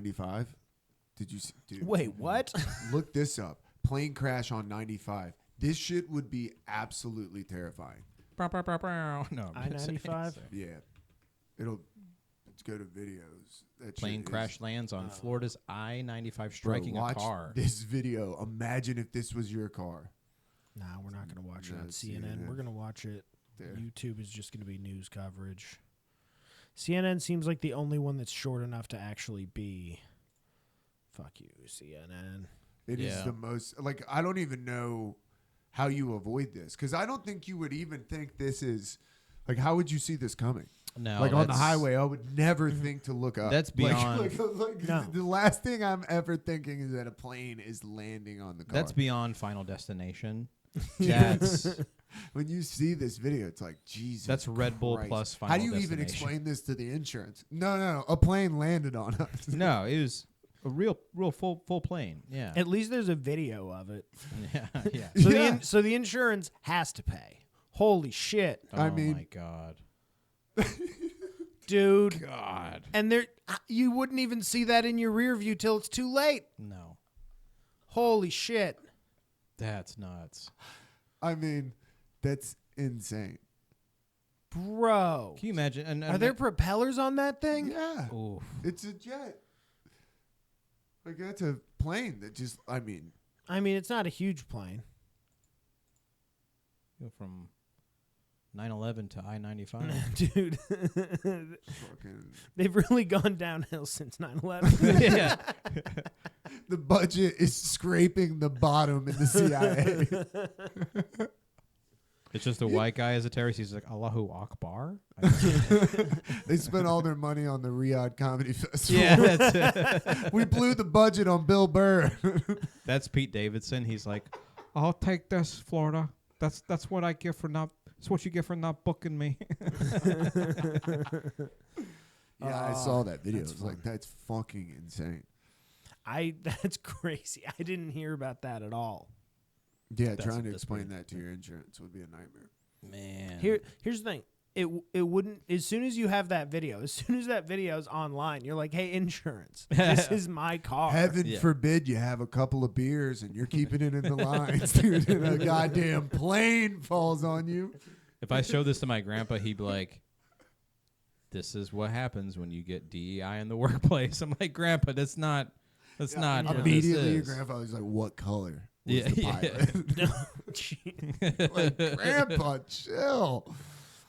95. Did you see? Dude, Wait, what? look this up. Plane crash on 95. This shit would be absolutely terrifying. No, I-95? Yeah. Let's go to videos. That plane shit crash lands on Florida's I-95, striking Bro, watch a car. this video. Imagine if this was your car. Nah, we're not going to watch it on CNN. CNN. We're going to watch it. There. YouTube is just going to be news coverage. CNN seems like the only one that's short enough to actually be. Fuck you, CNN. It is the most, like, I don't even know how you avoid this. Because I don't think you would even think this is, like, how would you see this coming? No, like, on the highway, I would never think to look up. That's beyond. No. The last thing I'm ever thinking is that a plane is landing on the car. That's beyond Final Destination. That's when you see this video, it's like, Jesus. That's Red Bull Christ. plus Final How do you Destination. even explain this to the insurance? No. A plane landed on us. No, it was a real full plane. Yeah. At least there's a video of it. Yeah. So the insurance has to pay. Holy shit. Oh I mean- my God. Dude. God. And there you wouldn't even see that in your rear view till it's too late. No. Holy shit. That's nuts. I mean, that's insane. Bro. Can you imagine? And Are there propellers on that thing? Yeah. Oof. It's a jet. Like, that's a plane that just, I mean, It's not a huge plane. Go from 9/11 to I-95. Dude. fucking. They've really gone downhill since 9/11. Yeah. The budget is scraping the bottom in the CIA. It's just a white guy as a terrorist. He's like, Allahu Akbar. They spent all their money on the Riyadh Comedy Festival. Yeah, that's We blew the budget on Bill Burr. That's Pete Davidson. He's like, I'll take this, Florida. That's what I get for not. It's what you get for not booking me. Yeah, I saw that video. It that's was like, that's fucking insane. That's crazy. I didn't hear about that at all. Yeah, That's trying to at this explain point. that to your insurance would be a nightmare. Man. Here's the thing. It wouldn't, as soon as you have that video, as soon as that video is online, you're like, hey, insurance, this is my car. Heaven Yeah. forbid you have a couple of beers and you're keeping it in the lines, dude, and a goddamn plane falls on you. If I show this to my grandpa, he'd be like, this is what happens when you get DEI in the workplace. I'm like, Grandpa, that's not what Immediately, this your is. grandfather's like, what color was Yeah, the yeah. pilot? No, gee. Like, Grandpa, chill.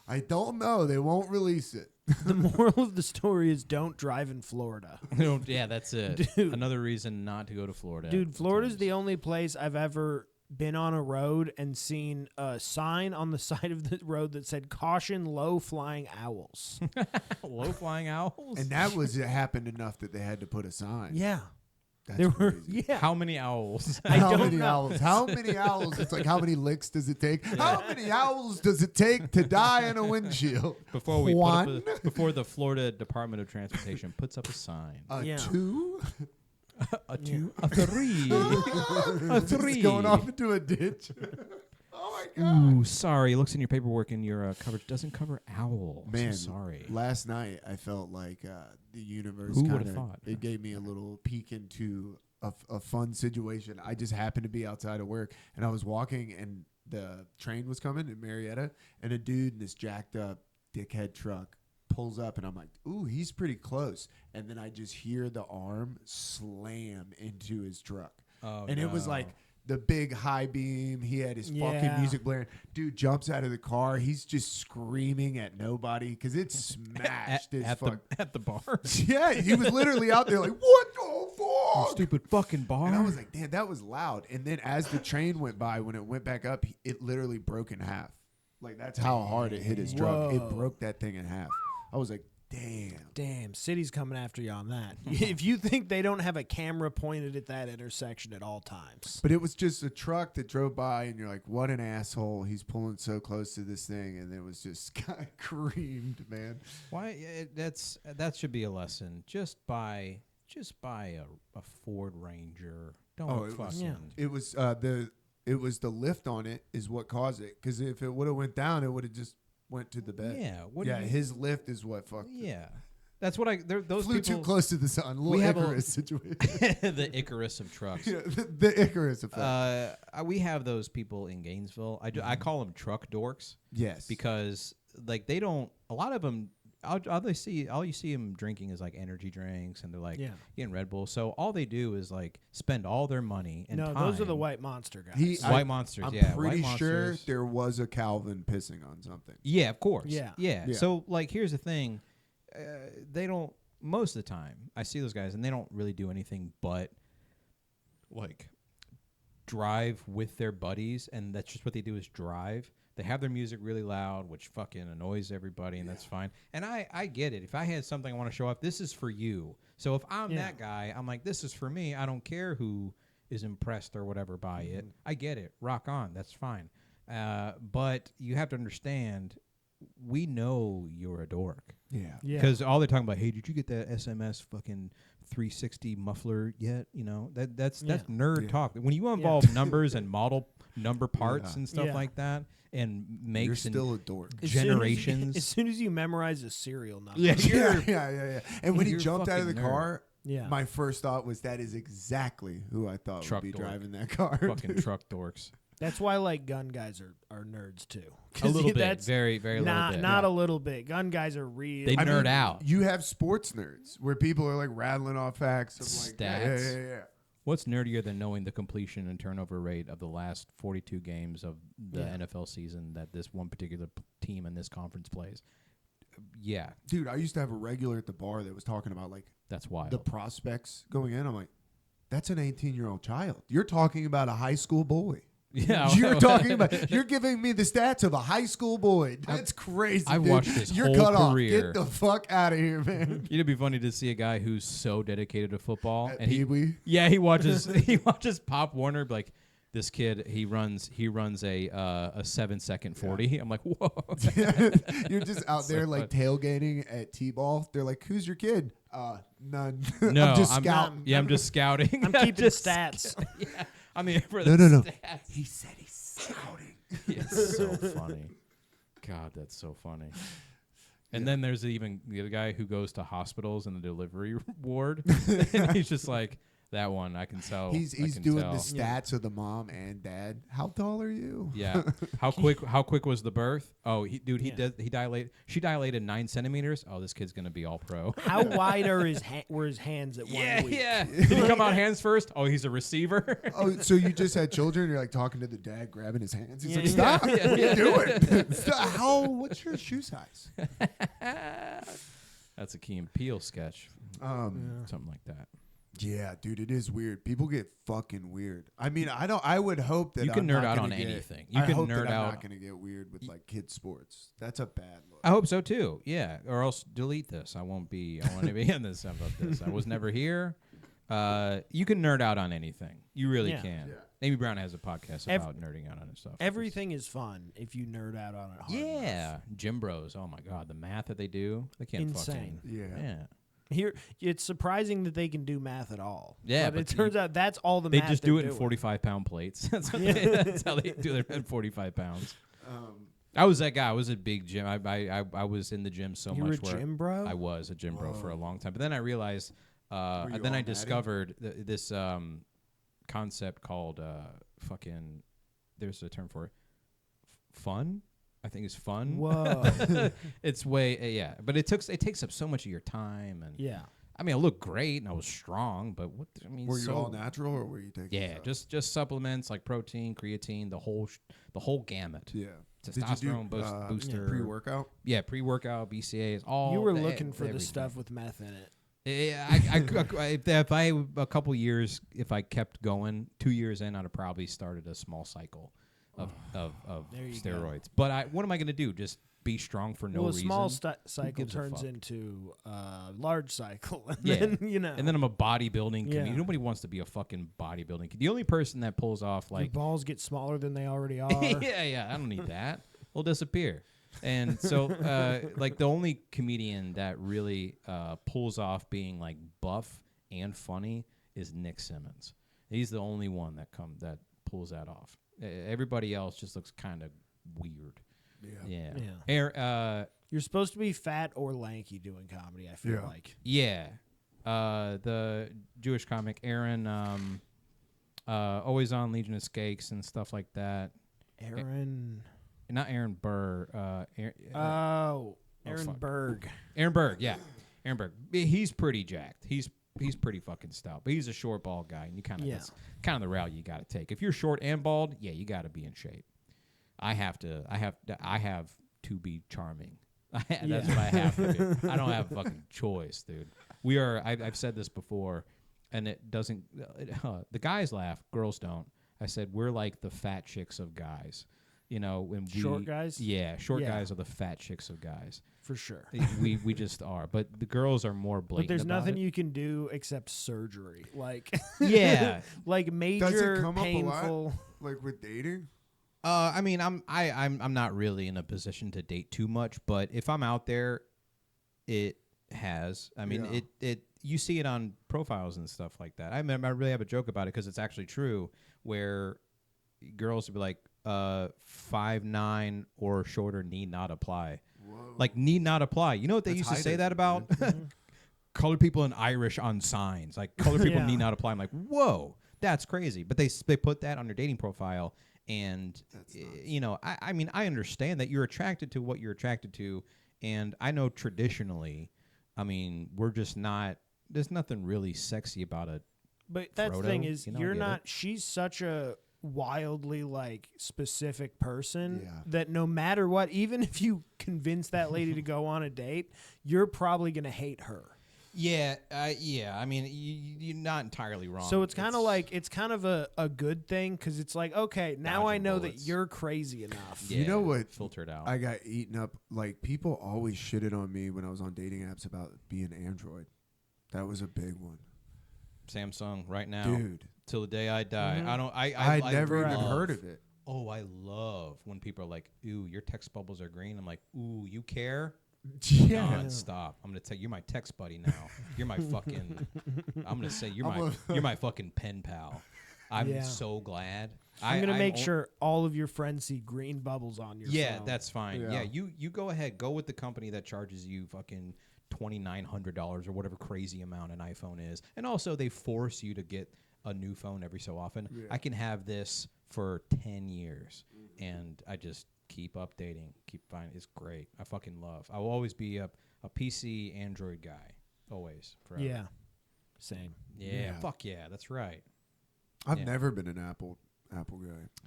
I don't know. They won't release it. The moral of the story is don't drive in Florida. Yeah, that's it. Dude. Another reason not to go to Florida. Dude, Florida's the only place I've ever been on a road and seen a sign on the side of the road that said caution low flying owls. low flying owls. And that was it happened enough that they had to put a sign. Yeah. That's There were crazy. yeah. How many owls? I How don't many know. owls? How many owls? It's like, how many licks does it take? How many owls does it take to die in a windshield? Before we One? before the Florida Department of Transportation puts up a sign. A Yeah. 2? A two, a three, a It's three. going off into a ditch. Oh my god. Ooh, sorry. It looks in your paperwork and your coverage doesn't cover owl. Man, so sorry. Last night I felt like the universe Who would've kind of thought? it gave me a little peek into a fun situation. I just happened to be outside of work and I was walking and the train was coming in Marietta and a dude in this jacked up dickhead truck pulls up and I'm like, ooh, he's pretty close. And then I just hear the arm slam into his truck. Oh, And it was like the big high beam. He had his fucking music blaring. Dude jumps out of the car. He's just screaming at nobody because it's smashed as fuck. at the bar. Yeah, he was literally out there like, what the fuck? Stupid fucking bar. And I was like, damn, that was loud. And then as the train went by, when it went back up, it literally broke in half. Like, that's how hard it hit his truck. It Whoa. broke that thing in half. I was like, damn. Damn, city's coming after you on that. If you think they don't have a camera pointed at that intersection at all times. But it was just a truck that drove by, and you're like, what an asshole. He's pulling so close to this thing. And it was just kind of creamed, man. Why? That should be a lesson. Just buy a Ford Ranger. Don't Oh, it fucking. was, it was the lift on it is what caused it. Because if it would have went down, it would have just went to the bed. Yeah. Yeah, his lift is what fucked it. Yeah. That's what those Flew people too close to the sun. Little have Icarus situation. the Icarus of trucks. Yeah, the Icarus effect. We have those people in Gainesville. I call them truck dorks. Yes. Because like they don't. A lot of them. All you see them drinking is like energy drinks, and they're like getting Red Bull. So all they do is like spend all their money and time. Those are the White Monster guys. White Monsters. I'm White pretty sure Monsters. there was a Calvin pissing on something. Yeah, of course. Yeah. So like, here's the thing: they don't. Most of the time, I see those guys, and they don't really do anything but like drive with their buddies, and that's just what they do is drive. They have their music really loud, which fucking annoys everybody, and that's fine. And I get it. If I had something I want to show off, this is for you. So if I'm that guy, I'm like, this is for me. I don't care who is impressed or whatever by it. I get it. Rock on. That's fine. But you have to understand, we know you're a dork. Yeah. Because all they're talking about, hey, did you get that SMS fucking 360 muffler yet? You know, that's nerd talk. When you involve numbers and model number parts and stuff like that, and makes you're still a dork. Generations. As soon as you memorize a serial number. Yeah. And when he jumped out of the car, Yeah. My first thought was that is exactly who I thought Truck would be dork. driving that car. Fucking truck dorks. That's why like gun guys are nerds too. A little bit. That's Very, very little bit. Not a little bit. Gun guys are real. They nerd out. You have sports nerds where people are like rattling off facts of like Stats. Yeah. What's nerdier than knowing the completion and turnover rate of the last 42 games of the NFL season that this one particular team in this conference plays? Yeah. Dude, I used to have a regular at the bar that was talking about like That's wild. the prospects going in. I'm like, that's an 18-year-old child. You're talking about a high school boy. Yeah. You're giving me the stats of a high school boy. That's crazy. I've dude. watched his You're whole cut career. off. Get the fuck out of here, man. It'd be funny to see a guy who's so dedicated to football, and he watches Pop Warner. Like, this kid, he runs a 7-second 40. I'm like, whoa. You're just out there like tailgating at T-ball. They're like, who's your kid? None. No, I'm just scouting. I'm just scouting. I'm keeping stats. Yeah, I'm here for the No. stats. He said he's scouting. It's so funny. God, that's so funny. And then there's even the other guy who goes to hospitals in the delivery ward, and he's just like, that one I can tell. He's doing the stats of the mom and dad. How tall are you? Yeah. How quick was the birth? Oh, she dilated 9 centimeters. Oh, this kid's gonna be all pro. How wide were his hands at 1 week? Yeah. Did he come out hands first? Oh, he's a receiver. Oh, so you just had children? You're like talking to the dad, grabbing his hands. He's like, Yeah. stop! What are you doing? Stop. What's your shoe size? That's a Key and Peele sketch. Something like that. Yeah, dude, it is weird. People get fucking weird. I mean, I would hope that You can I'm nerd not out gonna on get- anything. You I can hope nerd that I'm out. not going to get weird with like kids sports. That's a bad look. I hope so too. Yeah, or else delete this. I want to be in this about this. I was never here. You can nerd out on anything. You really can. Yeah. Amy Brown has a podcast about nerding out on stuff. Everything is fun if you nerd out on it hard Yeah, Gym Bros. Oh my God, the math that they do, they can't Insane. Yeah. Here, it's surprising that they can do math at all. Yeah, but it but turns out that's all the They math just they're do it in doing. 45-pound plates. That's how they do it at 45 pounds. I was that guy. I was a big gym. I was in the gym so You much. were a gym bro? I was a gym bro for a long time. But then I realized, then I discovered this concept called fucking, there's a term for it, fun. I think it's fun. Whoa. It's way, but it takes up so much of your time. And Yeah. I mean, I looked great and I was strong, but Were you all natural or were you taking? Yeah, just supplements like protein, creatine, the whole gamut. Yeah. Testosterone booster, pre-workout? Yeah, pre-workout, BCAAs, all. You were looking for everything. the stuff with meth in it. If I a couple years, if I kept going, 2 years in, I'd have probably started a small cycle of There you steroids. But what am I going to do? Just be strong for no a reason? small cycle gives a turns fuck? into a large cycle. And Yeah. then, you know. And then I'm a bodybuilding Yeah. comedian. Nobody wants to be a fucking bodybuilding. The only person that pulls off your like balls get smaller than they already are. yeah, I don't need that. They'll disappear. And so, like, the only comedian that really pulls off being like buff and funny is Nick Simmons. He's the only one that pulls that off. Everybody else just looks kind of weird. Yeah. You're supposed to be fat or lanky doing comedy, I feel like. Yeah. The Jewish comic Aaron, always on Legion of Skakes and stuff like that. Aaron. Not Aaron Burr. Aaron Berg. Aaron Berg, yeah. Aaron Berg. He's pretty jacked. He's pretty fucking stout. But he's a short, bald guy, and that's kind of the route you got to take. If you're short and bald, yeah, you got to be in shape. I have to be charming. That's what I have to do. I don't have a fucking choice, dude. I've said this before, and it doesn't. The guys laugh, girls don't. I said we're like the fat chicks of guys. When short guys. Yeah, short guys are the fat chicks of guys. For sure. we just are, but the girls are more blatant. But there's about nothing it. you can do except surgery, like like Does it major come up a painful. lot, like with dating? I mean, I'm not really in a position to date too much, but if I'm out there, it has. I mean, it you see it on profiles and stuff like that. I really have a joke about it because it's actually true, where girls will be like, 5'9" or shorter need not apply. Whoa. Like, need not apply. You know what they That's used to say height, that about? Colored people and Irish on signs. Like, colored people need not apply. I'm like, whoa, that's crazy. But they put that on their dating profile. And, I mean, I understand that you're attracted to what you're attracted to. And I know traditionally, I mean, we're just not, there's nothing really sexy about it. But that's the thing is, you're not, she's such a wildly like specific person that no matter what, even if you convince that lady to go on a date, you're probably going to hate her. Yeah. I mean, you're not entirely wrong. So it's kind of like, it's kind of a good thing because it's like, okay, now I know that you're crazy enough. Yeah, you know what? Filtered out. I got eaten up. Like, people always shitted on me when I was on dating apps about being Android. That was a big one. Samsung right now. Dude. Till the day I die. Mm-hmm. I never even heard of it. Oh, I love when people are like, ooh, your text bubbles are green. I'm like, ooh, you care? Yeah. Non-stop. I'm gonna tell you, you're my text buddy now. You're my fucking. I'm gonna say you're my fucking pen pal. I'm so glad. I'm gonna make sure all of your friends see green bubbles on your phone. That's fine. Yeah, you go ahead. Go with the company that charges you fucking $2,900 or whatever crazy amount an iPhone is, and also they force you to get a new phone every so often. Yeah. I can have this for 10 years, and I just keep updating, keep finding. It's great. I fucking love. I will always be a PC Android guy, always, forever. Yeah, same. Yeah, fuck yeah, that's right. I've never been an Apple guy.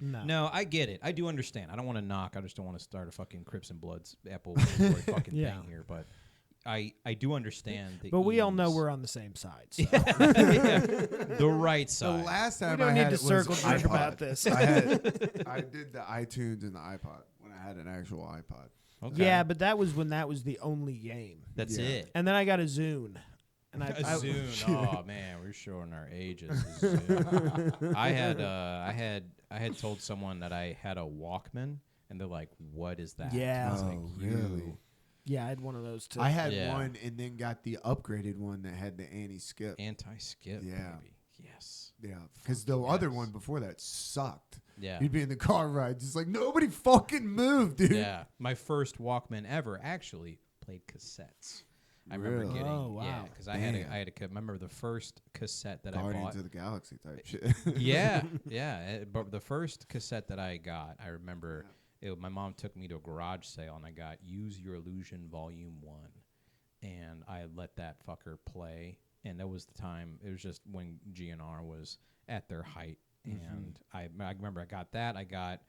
No, I get it. I do understand. I don't want to knock. I just don't want to start a fucking Crips and Bloods Apple fucking thing here, but. I do understand that. But we all know we're on the same side. So. The right side. The last time we don't I need had to it circle was jerk iPod. about this. I did the iTunes and the iPod when I had an actual iPod. Okay. Yeah, but that was when that was the only game. That's it. And then I got a Zune. And a Zune. Oh man, we're showing our ages. I had told someone that I had a Walkman, and they're like, "What is that?" Yeah. Oh, I was like, really? Yeah, I had one of those too. I had one and then got the upgraded one that had the anti-skip. Anti-skip, yeah. baby. Yes. Yeah, because the other one before that sucked. Yeah. You'd be in the car ride, just like, nobody fucking moved, dude. Yeah. My first Walkman ever actually played cassettes. I remember getting, because I had a remember the first cassette that I bought. Guardians of the Galaxy type shit. Yeah. But the first cassette that I got, I remember... my mom took me to a garage sale, and I got Use Your Illusion Volume 1. And I let that fucker play. And that was the time, it was just when GNR was at their height. Mm-hmm. And I remember I got that. I got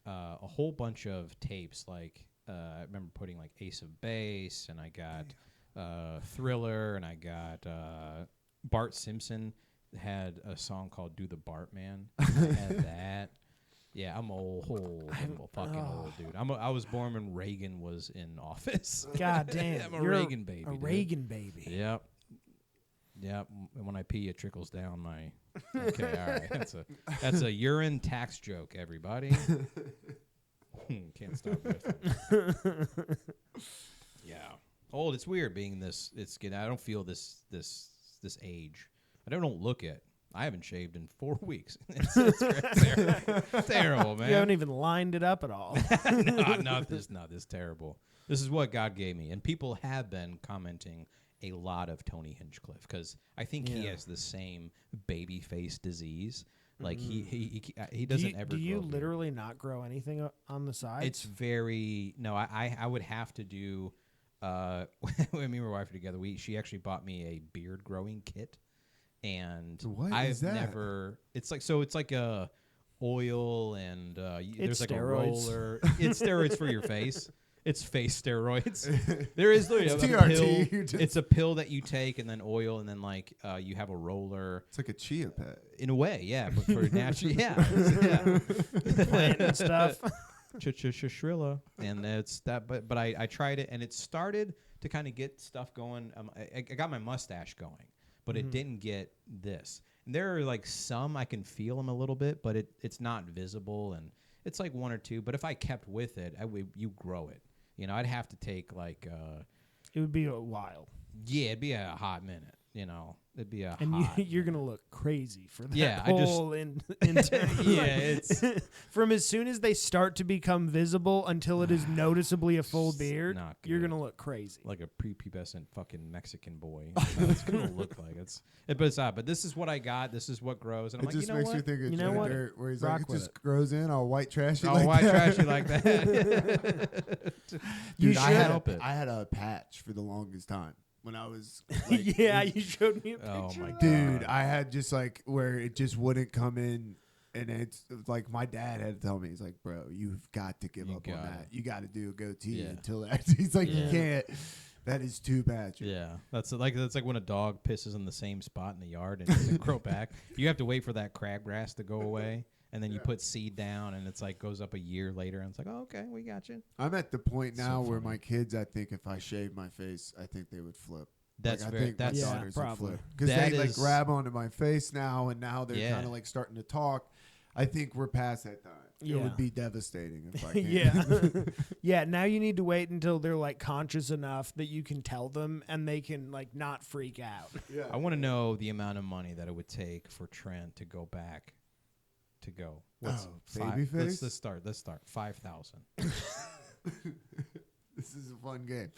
a whole bunch of tapes. Like, I remember putting, like, Ace of Base, and I got Thriller, and I got Bart Simpson had a song called Do the Bart Man. I had that. Yeah, I'm old. I'm fucking old, dude. I was born when Reagan was in office. God damn. I'm a Reagan baby. A Reagan baby. Yep. And when I pee, it trickles down my. Okay, all right. That's a urine tax joke, everybody. Can't stop riffing. Yeah, It's weird being this. I don't feel this age. I don't look it. I haven't shaved in 4 weeks. It's terrible, man. You haven't even lined it up at all. No, this is terrible. This is what God gave me. And people have been commenting a lot of Tony Hinchcliffe because I think he has the same baby face disease. Like he doesn't ever. Do you literally not grow anything on the sides? It's very no. I would have to do. When me and my wife were together, she actually bought me a beard growing kit, and I've never. It's like a oil and there's like steroids. a roller. It's steroids for your face. It's face steroids. There is literally a pill. It's a pill that you take and then oil and then like you have a roller. It's like a chia pet. In a way, yeah, but for natural, yeah. Plant and stuff. Schrilla, and it's that. But I tried it and it started to kind of get stuff going. I got my mustache going, but it didn't get this. And there are like some I can feel them a little bit, but it's not visible and it's like 1 or 2. But if I kept with it, you grow it. You know, I'd have to take like. It would be a while. Yeah, it'd be a hot minute. You know, it'd be you're gonna look crazy for that. Yeah, whole it's from as soon as they start to become visible until it is noticeably a full beard. You're gonna look crazy, like a prepubescent fucking Mexican boy. It's gonna look like but it's not. But this is what I got. This is what grows, and I'm like, just makes you think of Dirt, where he's like, it just grows in all white trashy. Trashy like that. Dude, I had a patch for the longest time. When I was like, you showed me a picture. Oh my god, dude! I had just like where it just wouldn't come in, and it's like my dad had to tell me, he's like, "Bro, you've got to give up on that. You got to do a goatee until that." He's like, "You can't. That is too patchy." Yeah, that's like when a dog pisses in the same spot in the yard and doesn't grow back. You have to wait for that crabgrass to go away. And then you put seed down, and it's like goes up a year later, and it's like, oh, okay, we got you. I'm at the point now where my kids, I think if I shave my face, I think they would flip. That's like, very. I think that's my daughters would flip because they like grab onto my face now, and now they're kind of like starting to talk. I think we're past that time. It would be devastating if I can't. Yeah. Now you need to wait until they're like conscious enough that you can tell them, and they can like not freak out. Yeah. I want to know the amount of money that it would take for Trent to go back. To go. Baby face? Let's start. 5,000. This is a fun game.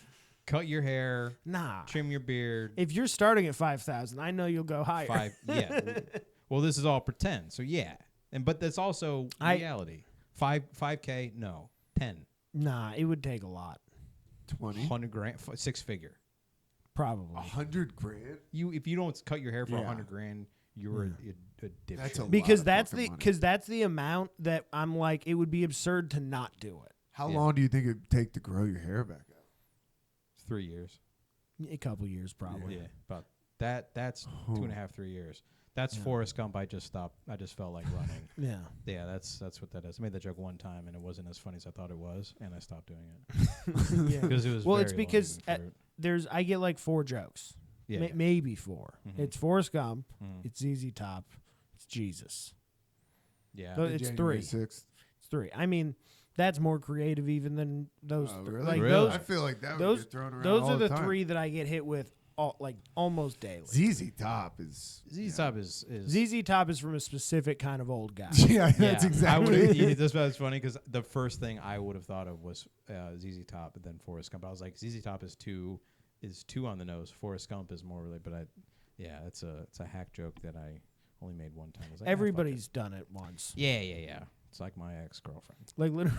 Cut your hair. Nah. Trim your beard. If you're starting at 5,000, I know you'll go higher. Well, this is all pretend. So but that's also reality. 5K. No. 10. Nah, it would take a lot. 20. 100 grand. 6-figure. Probably. 100 grand. If you don't cut your hair for 100 grand. You're a dipshit. That's a because lot that's the amount that I'm like, it would be absurd to not do it. How long do you think it'd take to grow your hair back out? 3 years. A couple years probably. Yeah, about that's 2.5, 3 years. That's Forrest Gump. I just stopped. I just felt like running. Yeah, that's what that is. I made that joke one time and it wasn't as funny as I thought it was, and I stopped doing it. Because it was. Well, it's because I get like 4 jokes. Maybe 4. Mm-hmm. It's Forrest Gump. Mm-hmm. It's ZZ Top. It's Jesus. Yeah. So it's 3. 6th. It's 3. I mean, that's more creative even than those. Really? Like really? I feel like that would get thrown around. Those all are the time. 3 that I get hit with almost daily. ZZ Top is ZZ Top is from a specific kind of old guy. That's exactly. That's funny because the first thing I would have thought of was ZZ Top, and then Forrest Gump. I was like, ZZ Top is too on the nose. Forrest Gump is more really, but it's a hack joke that I only made one time. I was like, everybody's done it once. Yeah. It's like my ex-girlfriend. Like literally.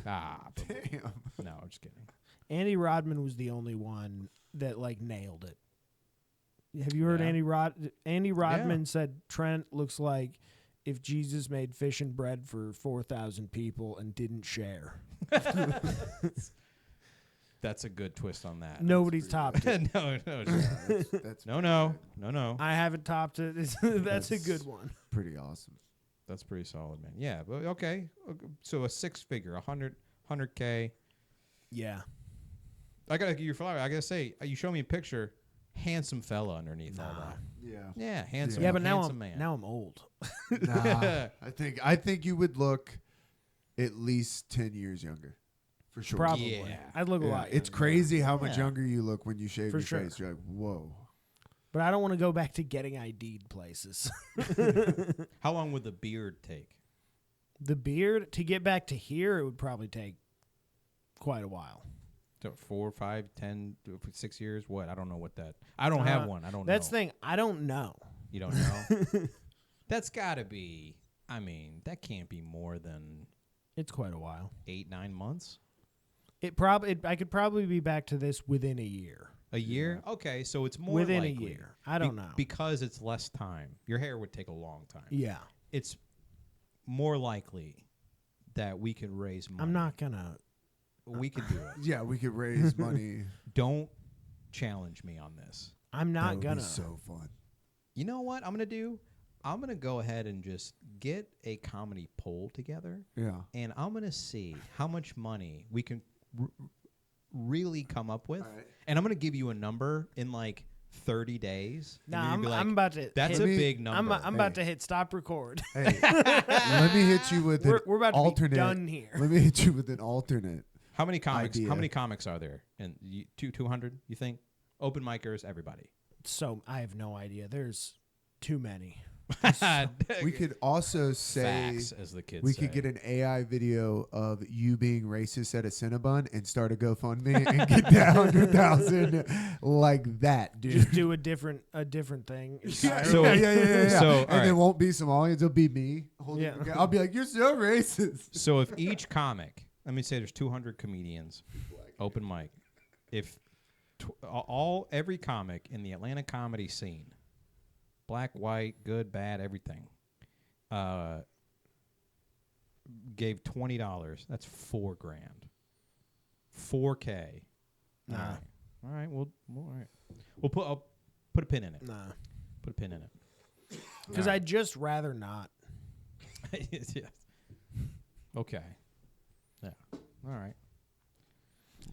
Damn. No, I'm just kidding. Andy Rodman was the only one that like nailed it. Have you heard Andy Rodman said Trent looks like if Jesus made fish and bread for 4,000 people and didn't share. That's a good twist on that. Nobody's topped it. No. I haven't topped it. That's a good one. Pretty awesome. That's pretty solid, man. Yeah, but okay. So a 6-figure, 100K. Yeah. I gotta give you flowers. I gotta say, you show me a picture, handsome fella underneath all that. Yeah, handsome. Yeah, but now I'm old. Nah, I think you would look at least 10 years younger. For sure. Probably. Yeah. I'd look a lot younger. It's crazy how much younger you look when you shave your face. You're like, whoa. But I don't want to go back to getting ID'd places. How long would the beard take? The beard, to get back to here, it would probably take quite a while. 4, 5, 10, 6 years? What? I don't know what that... I don't have one. I don't know. That's the thing. I don't know. You don't know? That's got to be... I mean, that can't be more than... It's quite a while. 8, 9 months? I could probably be back to this within a year. A year? Yeah. Okay, so it's more within likely. A year. I don't know. Because it's less time. Your hair would take a long time. Yeah. It's more likely that we could raise money. I'm not going to. We could do it. Yeah, we could raise money. Don't challenge me on this. I'm not going to. So fun. You know what I'm going to do? I'm going to go ahead and just get a comedy poll together. Yeah. And I'm going to see how much money we can really come up with. Right. And I'm going to give you a number in like 30 days. Nah, I'm about to. That's a big number. I'm about to hit stop record. Hey, let me hit you with we're about alternate. To be done here. Let me hit you with an alternate. How many comics? Idea. How many comics are there? And 200? You think? Open micers, everybody. So I have no idea. There's too many. We could also say, facts, as the kids we say. could get an AI video of you being racist at a Cinnabon and start a GoFundMe and get that 100,000 like that, dude. Just do a different thing. Yeah. So, And it won't be Somalians, it'll be me. Yeah. I'll be like, you're so racist. So if each comic, let me say there's 200 comedians, open mic. If every comic in the Atlanta comedy scene, black, white, good, bad, everything, gave $20. That's $4,000. $4K. Nah. All right. All right. I'll put a pin in it. Nah. Put a pin in it. Because I'd just rather not. Yes. Okay. Yeah. All right.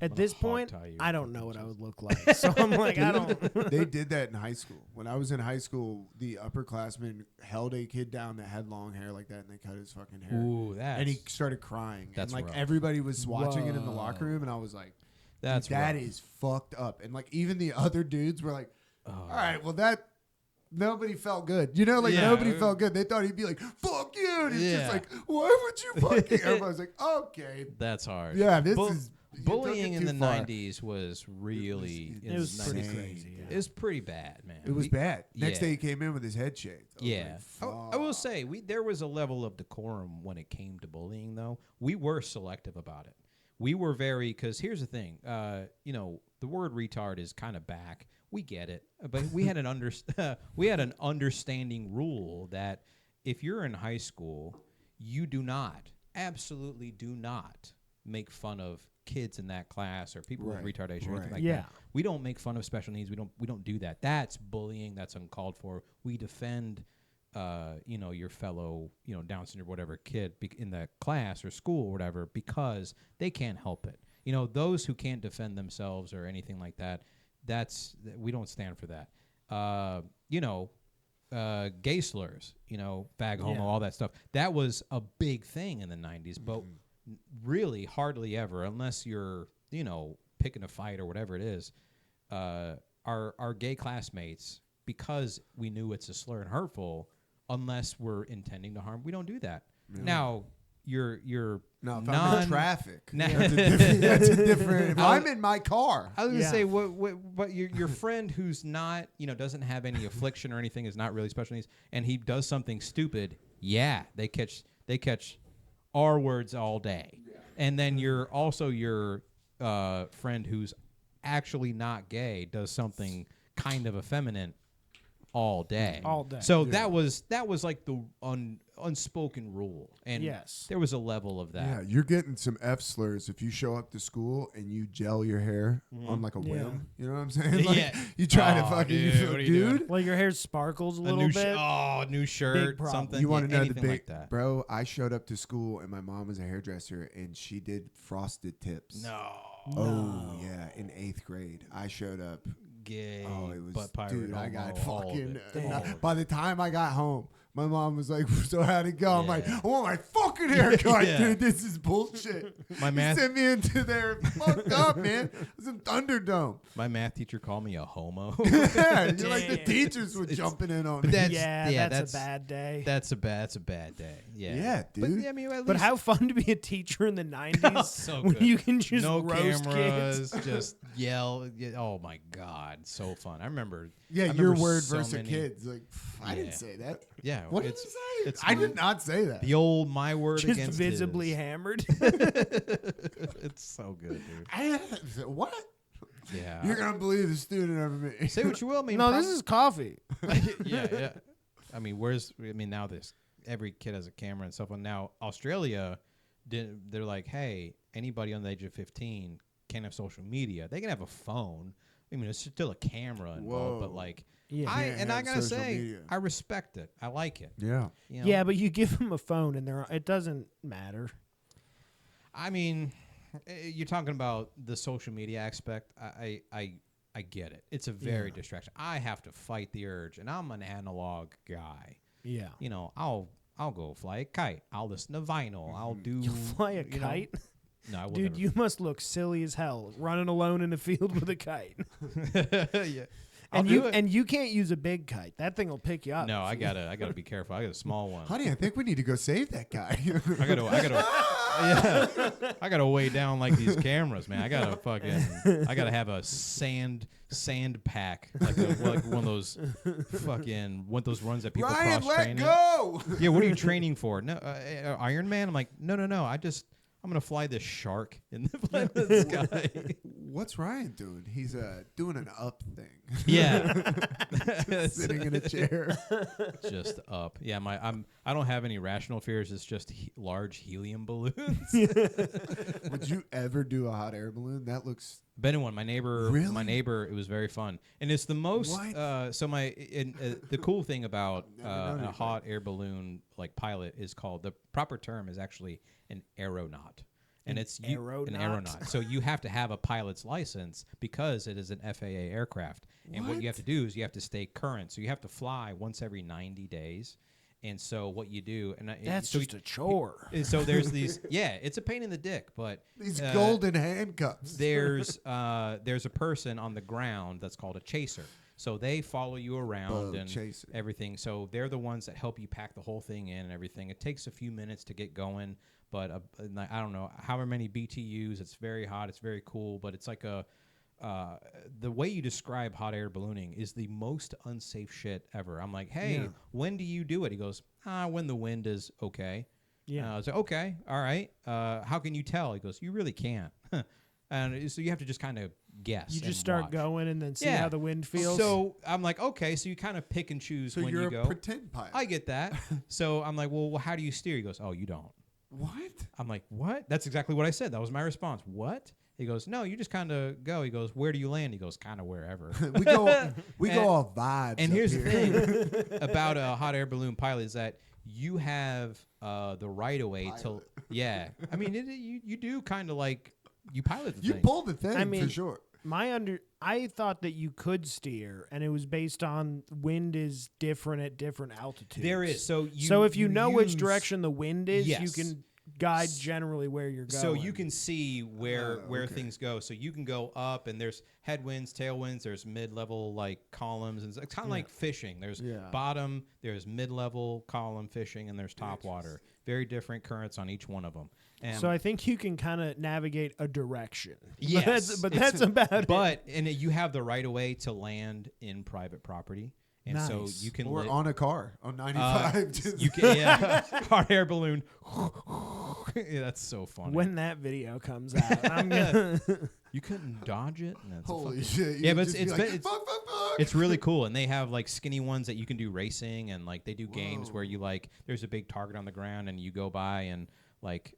At this point, I don't know what I would look like. So I'm like, I don't. They did that in high school. When I was in high school, the upperclassmen held a kid down that had long hair like that, and they cut his fucking hair. Ooh, and he started crying. That's and like rough. everybody was watching it in the locker room, and I was like, that is fucked up. And like even the other dudes were like, all right, well that. Nobody felt good. You know, like nobody felt good. They thought he'd be like, fuck you. And he's just like, why would you fucking? Everybody was like, okay. That's hard. Yeah, this is. Bullying in the 90s was really... It was pretty crazy. Yeah. It was pretty bad, man. It was bad. Next day he came in with his head shaved. Yeah. I will say, there was a level of decorum when it came to bullying, though. We were selective about it. We were very... Because here's the thing. The word retard is kind of back. We get it. But we had an understanding rule that if you're in high school, you absolutely do not make fun of kids in that class or people with retardation or anything like that. We don't make fun of special needs. We don't do that. That's bullying. That's uncalled for. We defend your fellow, Down syndrome or whatever kid in the class or school or whatever because they can't help it. Those who can't defend themselves or anything like that, we don't stand for that. Gay slurs, fag, homo, all that stuff. That was a big thing in the 90s, but really hardly ever, unless you're, picking a fight or whatever it is, our gay classmates, because we knew it's a slur and hurtful, unless we're intending to harm, we don't do that. Yeah. Now, you're if I'm in traffic. That's a different. If I'm in my car. I was gonna say, what your friend who's not, doesn't have any affliction or anything, is not really special needs, and he does something stupid. Yeah, they catch R words all day, and then your friend who's actually not gay does something kind of effeminate all day. So that was like the unspoken rule, and there was a level of that. Yeah, you're getting some F slurs if you show up to school and you gel your hair on like a whim. You know what I'm saying? Like, you try to fucking dude. Like your hair sparkles a little bit. New shirt, something. You want to know the big like that, bro? I showed up to school and my mom was a hairdresser and she did frosted tips. Oh yeah, in 8th grade, I showed up. Gay. Oh, it was butt pirate, dude. I got fucking. By the time I got home, My mom was like, so how'd it go? I'm like, I want my fucking haircut, dude. This is bullshit. My math sent me into there. Fucked up, man. It was in Thunderdome. My math teacher called me a homo. Yeah, you're like the teachers were jumping in on me. That's a bad day. That's a bad day. Yeah, dude. But, I mean, but how fun to be a teacher in the 90s so when good. you can just no roast cameras, kids. just yell. Oh my God, so fun. I remember. Your word so versus many, kids. Like, I didn't say that. Yeah, what did you say? I did not say that. The old my word just against visibly his. hammered. It's so good, dude. What? Yeah, You're gonna believe the student over me. say what you will. I mean, no, this is coffee. yeah. I mean, now this every kid has a camera and stuff. And now Australia, they're like, hey, anybody under the age of 15 can't have social media. They can have a phone. I mean, it's still a camera involved, but like, I gotta say, media. I respect it. I like it. Yeah. You know? Yeah, but you give them a phone and it doesn't matter. I mean, you're talking about the social media aspect. I get it. It's a very distraction. I have to fight the urge, and I'm an analog guy. Yeah. You know, I'll go fly a kite. I'll listen to vinyl. I'll do. You fly a kite? No, I will Dude, never. You must look silly as hell running alone in the field with a kite. Yeah. And you can't use a big kite. That thing will pick you up. No, I gotta be careful. I got a small one. Honey, I think we need to go save that guy. I gotta weigh down like these cameras, man. I gotta have a sand pack, like one of those runs that people Ryan, cross training. Go! Yeah, what are you training for? No, Iron Man. I'm like, no. I'm gonna fly this shark in the sky. What's Ryan doing? He's doing an up thing. Yeah, sitting in a chair. Just up. Yeah, I don't have any rational fears. It's just large helium balloons. Would you ever do a hot air balloon? That looks. Been in one. My neighbor. Really? My neighbor. It was very fun, and it's the most. The cool thing about a hot air balloon like pilot is called, the proper term is actually an aeronaut. And it's an aeronaut. So you have to have a pilot's license because it is an FAA aircraft. And what you have to do is you have to stay current. So you have to fly once every 90 days. And so what you do, that's just a chore. So there's these, it's a pain in the dick, but these golden handcuffs. There's a person on the ground that's called a chaser. So they follow you around and everything. So they're the ones that help you pack the whole thing in and everything. It takes a few minutes to get going, but I don't know however many BTUs. It's very hot. It's very cool, but it's like the way you describe hot air ballooning is the most unsafe shit ever. I'm like, hey, when do you do it? He goes, when the wind is okay. Yeah. I was like, okay, all right. How can you tell? He goes, you really can't. And so you have to just kind of guess. You just start going and then see how the wind feels. So I'm like, okay, so you kind of pick and choose when you go. So you're a pretend pilot. I get that. So I'm like, well, how do you steer? He goes, oh, you don't. What? I'm like, what? That's exactly what I said. That was my response. What? He goes, no, you just kind of go. He goes, where do you land? He goes, kind of wherever. we go off vibes. And here's the thing about a hot air balloon pilot is that you have the right of way to. Yeah, I mean, you do kind of like you pilot the thing. You pull the thing for sure. I thought that you could steer, and it was based on wind is different at different altitudes. There is. So if you know which direction the wind is, you can guide generally where you're going. So you can see where things go. So you can go up, and there's headwinds, tailwinds, there's mid-level like columns, and it's kind of like fishing. There's bottom, there's mid-level column fishing, and there's top water. Very different currents on each one of them. And so I think you can kind of navigate a direction. Yes. But that's about it. But you have the right of way to land in private property. And so you can on a car on 95. You can hot air balloon. That's so funny. When that video comes out, I'm gonna you couldn't dodge it. Holy shit! Yeah, but it's really cool, and they have like skinny ones that you can do racing, and like they do games where you like there's a big target on the ground, and you go by and like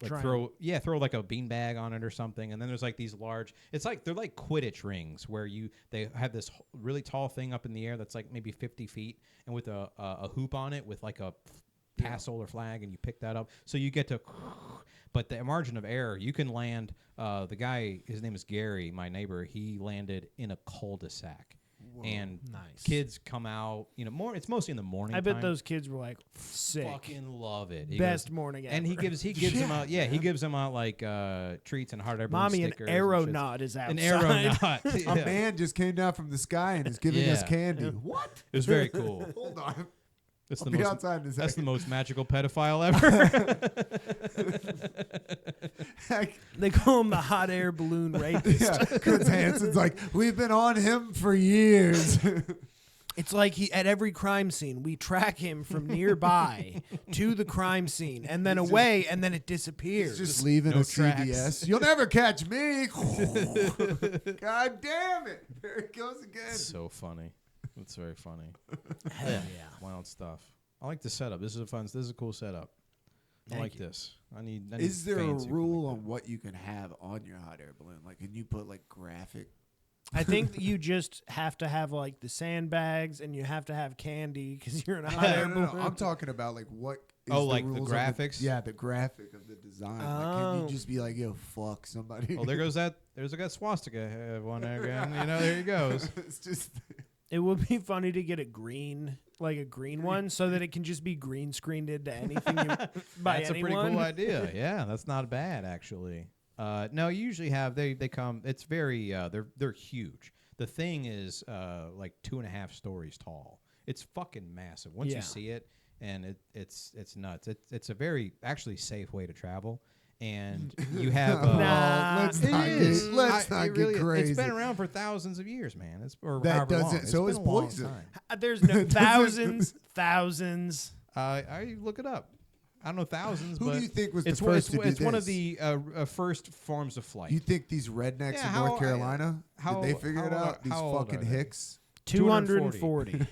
throw like a beanbag on it or something, and then there's like these large. It's like they're like Quidditch rings where they have this really tall thing up in the air that's like maybe 50 feet, and with a hoop on it with like a tassel or flag, and you pick that up, so you get to. But the margin of error, you can land. The guy, his name is Gary, my neighbor. He landed in a cul-de-sac. Whoa, and nice. Kids come out. It's mostly in the morning. I bet those kids were like sick. Fucking love it. Best morning ever. And he gives them out. Yeah, he gives them out like treats and hot air balloon Mommy, stickers. an aeronaut is outside. An aeronaut. A man just came down from the sky and is giving us candy. Yeah. What? It was very cool. Hold on. That's I'll be outside in a That's the second. most magical pedophile ever. They call him the hot air balloon rapist. Yeah, Chris Hansen's like, we've been on him for years. It's like at every crime scene, we track him from nearby to the crime scene and then away, and then it disappears. He's just leaving no a tracks. CVS. You'll never catch me. God damn it. There it goes again. So funny. It's very funny. Hell yeah. Wild stuff. I like the setup. This is a cool setup. I like this. I need Is there a fans who can rule like on what you can have on your hot air balloon? Like, can you put like graphic? I think that you just have to have like the sandbags and you have to have candy because you're in a hot air balloon. I'm talking about like what is like the rules of graphics? the graphic of the design. Like, can you just be like, yo, fuck somebody? Oh, there goes that. There's a swastika one there again. There he goes. It's just... It would be funny to get a green one, so that it can just be green screened into anything by That's anyone. a pretty cool idea. Yeah, that's not bad actually. No, you usually have they come. It's very they're huge. The thing is like 2.5 stories tall. It's fucking massive. Once you see it, and it's nuts. It's a very actually safe way to travel. And you have let's not get crazy. It's been around for thousands of years, man. That doesn't. So is poison. There's no thousands. I look it up. I don't know thousands. Who but do you think was the it's first to do It's this? one of the first forms of flight. You think these rednecks in North Carolina did they figure it out? These fucking hicks. 240.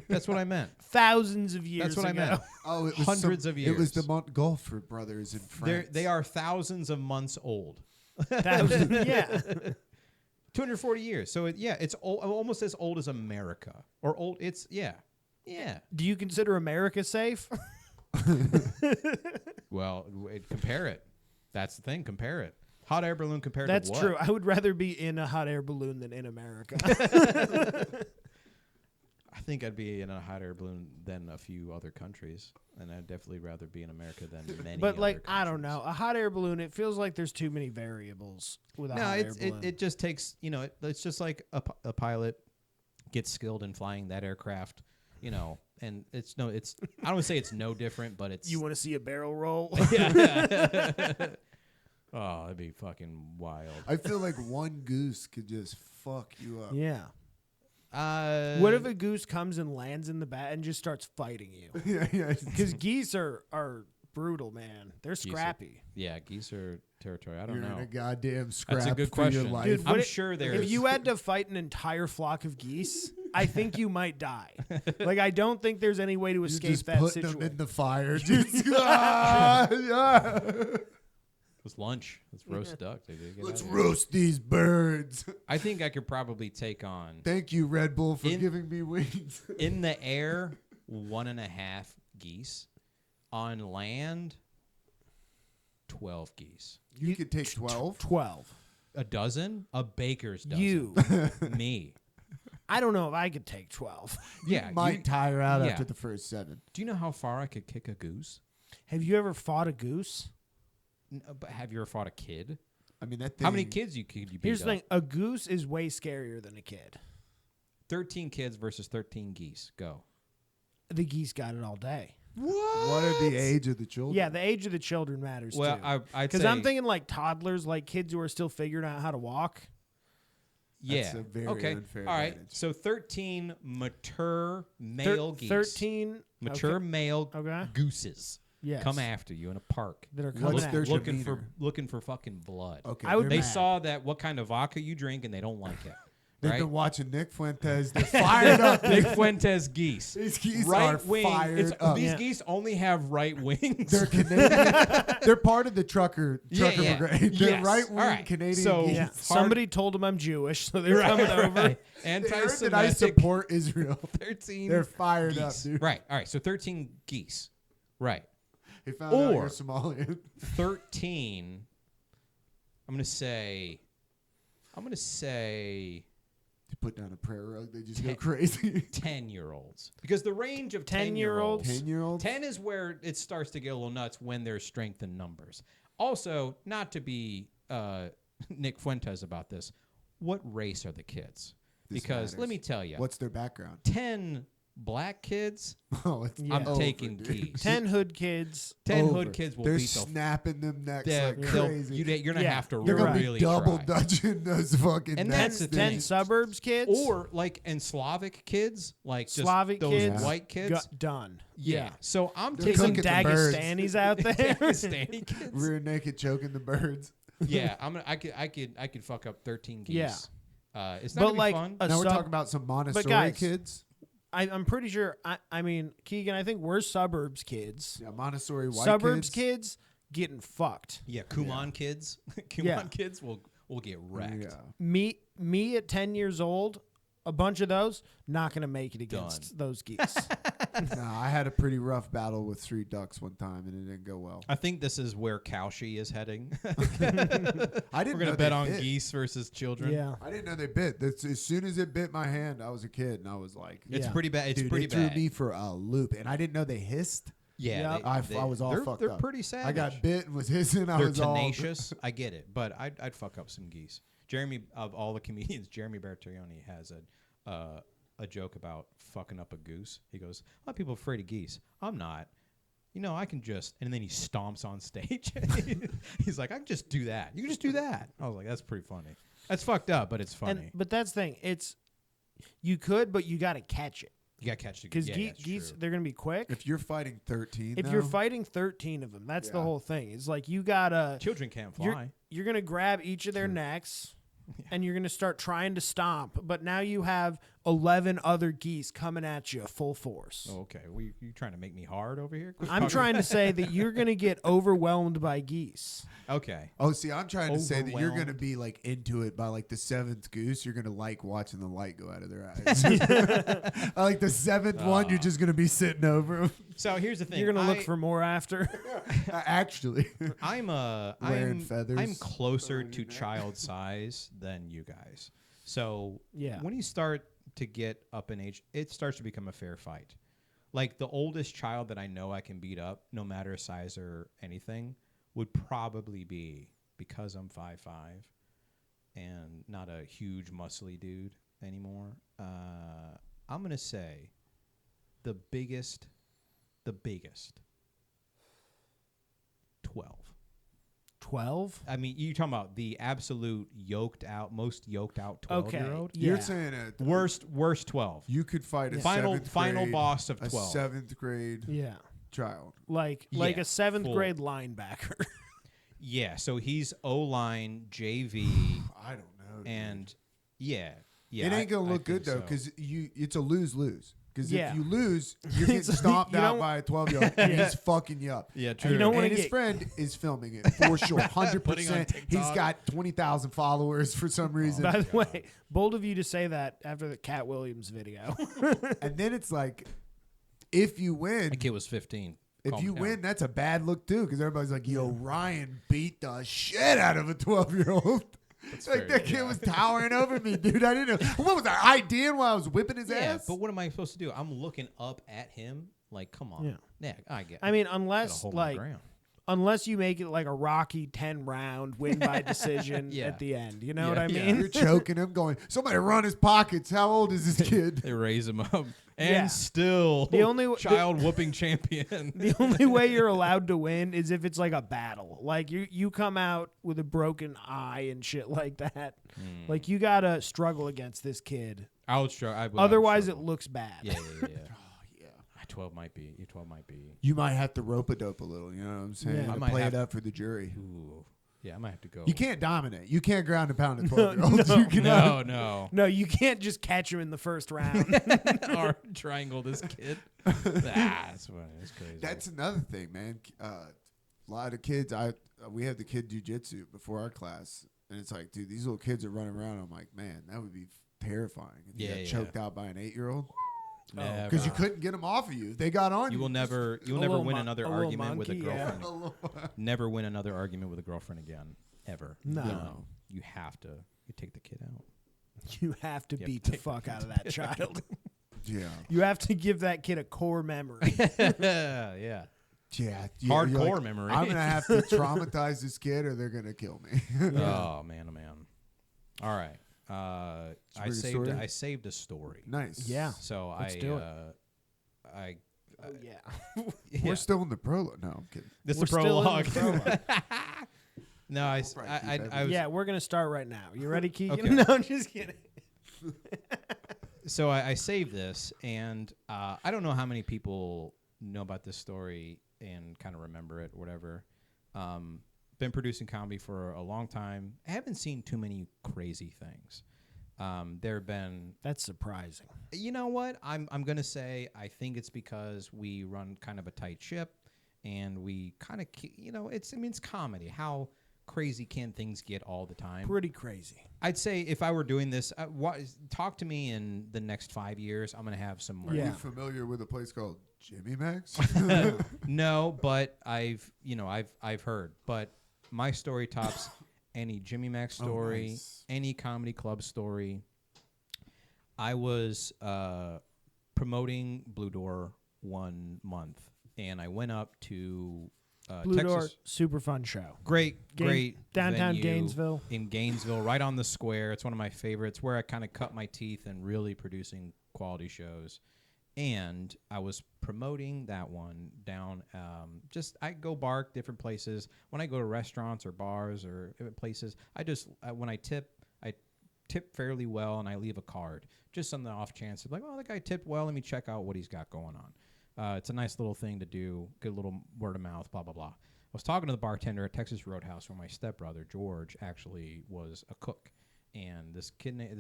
That's what I meant. Thousands of years. That's what ago. I meant. Oh, it was hundreds of years. It was the Montgolfier brothers in France. They are thousands of months old. Thousands, yeah. 240 years. So it's almost as old as America, or old. It's yeah. Do you consider America safe? Well, compare it. That's the thing. Compare it. Hot air balloon compared That's to what? true. I would rather be in a hot air balloon than in America. I think I'd be in a hot air balloon than a few other countries, and I'd definitely rather be in America than many. But other like, countries. I don't know, a hot air balloon. It feels like there's too many variables with a hot air balloon. It just takes it's just like a pilot gets skilled in flying that aircraft, and it's I don't want to say it's no different, but it's. You want to see a barrel roll? Yeah. Oh, that'd be fucking wild. I feel like one goose could just fuck you up. Yeah. What if a goose comes and lands in the bat and just starts fighting you? Yeah. Because geese are brutal, man. They're scrappy. Geese are territory. I don't You're know. in a goddamn scrap. That's a good for your question. life. Dude, I'm sure there's. If you had to fight an entire flock of geese, I think you might die. Like, I don't think there's any way to escape just that putting situation. them in the fire. Just, It's lunch. Let's roast duck. Let's roast these birds. I think I could probably take on Thank you, Red Bull, for giving me wings. in the air 1.5 geese, on land 12 geese. You could take 12. 12. A dozen? A baker's dozen. You. Me. I don't know if I could take 12. Yeah. Might tire out yeah. after the first 7. Do you know how far I could kick a goose? Have you ever fought a goose? No, but have you ever fought a kid? I mean, that thing. How many kids could you beat Here's the up? thing. A goose is way scarier than a kid. 13 kids versus 13 geese. Go. The geese got it all day. What are the age of the children? Yeah, the age of the children matters Well, too. I'd say... Because I'm thinking like toddlers, like kids who are still figuring out how to walk. Yeah. That's a very unfair All right. advantage. So 13 mature male geese. 13 Mature okay. male Okay. gooses Yes. come after you in a park. That are coming What's at their you. looking for fucking blood. Okay, I would- they're They mad. saw that what kind of vodka you drink and they don't like it. They've right? been watching Nick Fuentes. They're fired up. Nick Fuentes geese. These geese right are wing. fired up. These Yeah. geese only have right wings. They're Canadian. They're part of the trucker Yeah. brigade. They're Yes. right wing All right. Canadian So- geese. Yeah. Hard- Somebody told them I'm Jewish, so they're coming over. They heard that I Anti-Semitic. support Israel. 13 They're fired up, geese. dude. Right. All right. So 13 geese. Right. They found out Or- you're Somalian. 13. I'm gonna say To put down a prayer rug, they just go crazy. 10-year-olds. Because the range of 10-year-olds. 10-year-olds? 10 is where it starts to get a little nuts when there's strength in numbers. Also, not to be Nick Fuentes about this, what race are the kids? Because let me tell you. What's their background? 10 black kids, I'm over, taking dude. geese. 10 hood kids. 10 Over. hood kids will They're beat snapping them necks like they'll- crazy. You're going to have to You're gonna really be double try. dutching those fucking And necks. that's the 10 thing. suburbs kids. Or and Slavic kids, like just Slavic those kids. white kids. Done. Yeah. So I'm They're Get some taking cooking the birds. Dagestanis out there. Dagestani kids. Rear naked choking the birds. Yeah, I could fuck up 13 geese. Yeah. It's But not gonna like be fun. a Now we're sub- talking about some Montessori guys, kids. I'm pretty sure. I mean, Keegan, I think we're suburbs kids. Yeah, Montessori white Suburbs kids. kids getting fucked. Yeah, Kumon kids. Kumon Yeah. kids will get wrecked. Yeah. Me at 10 years old, a bunch of those not gonna make it against those geese. No, I had a pretty rough battle with 3 ducks one time, and it didn't go well. I think this is where Cowshy is heading. I didn't. We're know gonna bet they on bit. geese versus children. Yeah. I didn't know they bit. That's, as soon as it bit my hand, I was a kid, and I was like, It's Yeah. pretty bad. It's dude, pretty it threw bad. me for a loop, and I didn't know they hissed. Yeah, Yep. I was all fucked They're up. pretty savage. I got bit and was hissing. I They're was all tenacious. I get it, but I'd fuck up some geese. Jeremy, of all the comedians, Jeremy Bertarioni has a joke about fucking up a goose. He goes, "A lot of people are afraid of geese. I'm not. You know, I can just." And then he stomps on stage. He's like, "I can just do that. You can just do that." I was like, "That's pretty funny. That's fucked up, but it's funny." But that's the thing. It's you could, but you got to catch it You got to catch the because yeah, geese true. they're gonna be quick. If you're fighting 13, If you're fighting 13 of them, that's the Yeah. whole thing. It's like you gotta. Children can't fly. You're gonna grab each of their necks, and you're gonna start trying to stomp. But now you have 11 other geese coming at you full force. Oh, okay. Well, you trying to make me hard over here? I'm trying to say that you're gonna get overwhelmed by geese. Okay. Oh, see, I'm trying to say that you're Overwhelmed. going to be like into it by like the 7th goose. You're going to like watching the light go out of their eyes. I like the 7th one, you're just going to be sitting over 'em. So here's the thing. You're gonna look for more after. Actually, I'm feathers. closer to child size than you guys. So Yeah. when you start to get up in age, it starts to become a fair fight. Like the oldest child that I know I can beat up, no matter size or anything, would probably be, because I'm 5'5" and not a huge muscly dude anymore. I'm gonna say the biggest 12. 12. I mean, you're talking about the absolute most yoked out 12-year-old. Yeah. you're saying it. Worst 12. You could fight a Final 7th grade, boss of a 12. 7th grade Yeah. child. Like Yeah, a 7th full. grade linebacker. Yeah, so he's O-line, JV, I don't know. dude. and yeah. it ain't gonna I look good think though, so. because it's a lose-lose. Because Yeah. if you lose, you're getting It's like, stomped you out don't- by a 12-year-old, and he's fucking you up. Yeah, You true. don't And wanna his get- friend is filming it for sure, 100%. He's TikTok. got 20,000 followers for some reason. By the way, bold of you to say that after the Cat Williams video. And then it's like, if you win, The kid was 15. if Calm you down. win, that's a bad look too, because everybody's like, "Yo, Ryan beat the shit out of a 12-year-old." Like fair, that kid yeah. was towering over me, dude. I didn't know what was I IDing while I was whipping his Yeah, ass. but what am I supposed to do? I'm looking up at him. Like, come on. Yeah. I get. I mean, gotta unless hold my like ground. unless you make it like a Rocky 10 round win by decision Yeah. at the end. You know Yeah, what I yeah. mean? You're choking him, going, "Somebody run his pockets." How old is this kid? They raise him up, and Yeah. still The only child whooping champion. The only way you're allowed to win is if it's like a battle. Like you come out with a broken eye and shit like that. Like you gotta struggle against this kid. I would struggle. Otherwise, it looks bad. Yeah. Oh, yeah. 12 might be. 12 might be. You might have to rope a dope a little. You know what I'm saying? Yeah. To I might play have it up for the jury. Ooh. Yeah, I might have to go. You can't dominate. You can't ground and pound a 12-year-old. You cannot. No. No, you can't just catch him in the first round. Or triangle this kid. That's funny. That's crazy. That's another thing, man. A lot of kids. We have the kid jujitsu before our class, and it's like, dude, these little kids are running around. I'm like, man, that would be terrifying. If you Yeah, got yeah. choked out by an 8-year-old Never. because you couldn't get them off of you. If they got on You you. will never little win mon- another a little argument with a monkey, yeah. girlfriend. Never win another argument with a girlfriend again. Ever. No. You have to. You take the kid out. You have to beat the fuck out of that child. Yeah. You have to give that kid a core memory. Yeah. Yeah. Hardcore memory. I'm going to have to traumatize this kid or they're going to kill me. Oh, man, oh, man. All right. I saved a story. Nice. Yeah. So Let's do it. Yeah. We're still in the prologue. No, I'm kidding. This is We're the still in prologue. the prologue. No, I was. Yeah, we're gonna start right now. You ready, Keegan? Okay. No, I'm just kidding. So I saved this, and I don't know how many people know about this story and kind of remember it, whatever. Been producing comedy for a long time. I haven't seen too many crazy things. There have been. That's surprising. You know what? I'm gonna say I think it's because we run kind of a tight ship, and we kind of it's comedy. How crazy can things get all the time? Pretty crazy. I'd say if I were doing this, talk to me in the next 5 years. I'm gonna have some more. Are you familiar with a place called Jimmy Mac's? No, but I've heard. But my story tops any Jimmy Mac's story, nice. Any comedy club story. I was promoting Blue Door 1 month, and I went up to Blue Texas. Door, super fun show. Great downtown venue Gainesville. In Gainesville, right on the square. It's one of my favorites, where I kind of cut my teeth in really producing quality shows. And I was promoting that one down. I go bark different places. When I go to restaurants or bars or places, when I tip fairly well, and I leave a card, just on the off chance of like, oh, that guy tipped well. Let me check out what he's got going on. It's a nice little thing to do. Good little word of mouth. Blah blah blah. I was talking to the bartender at Texas Roadhouse, where my stepbrother George actually was a cook, and this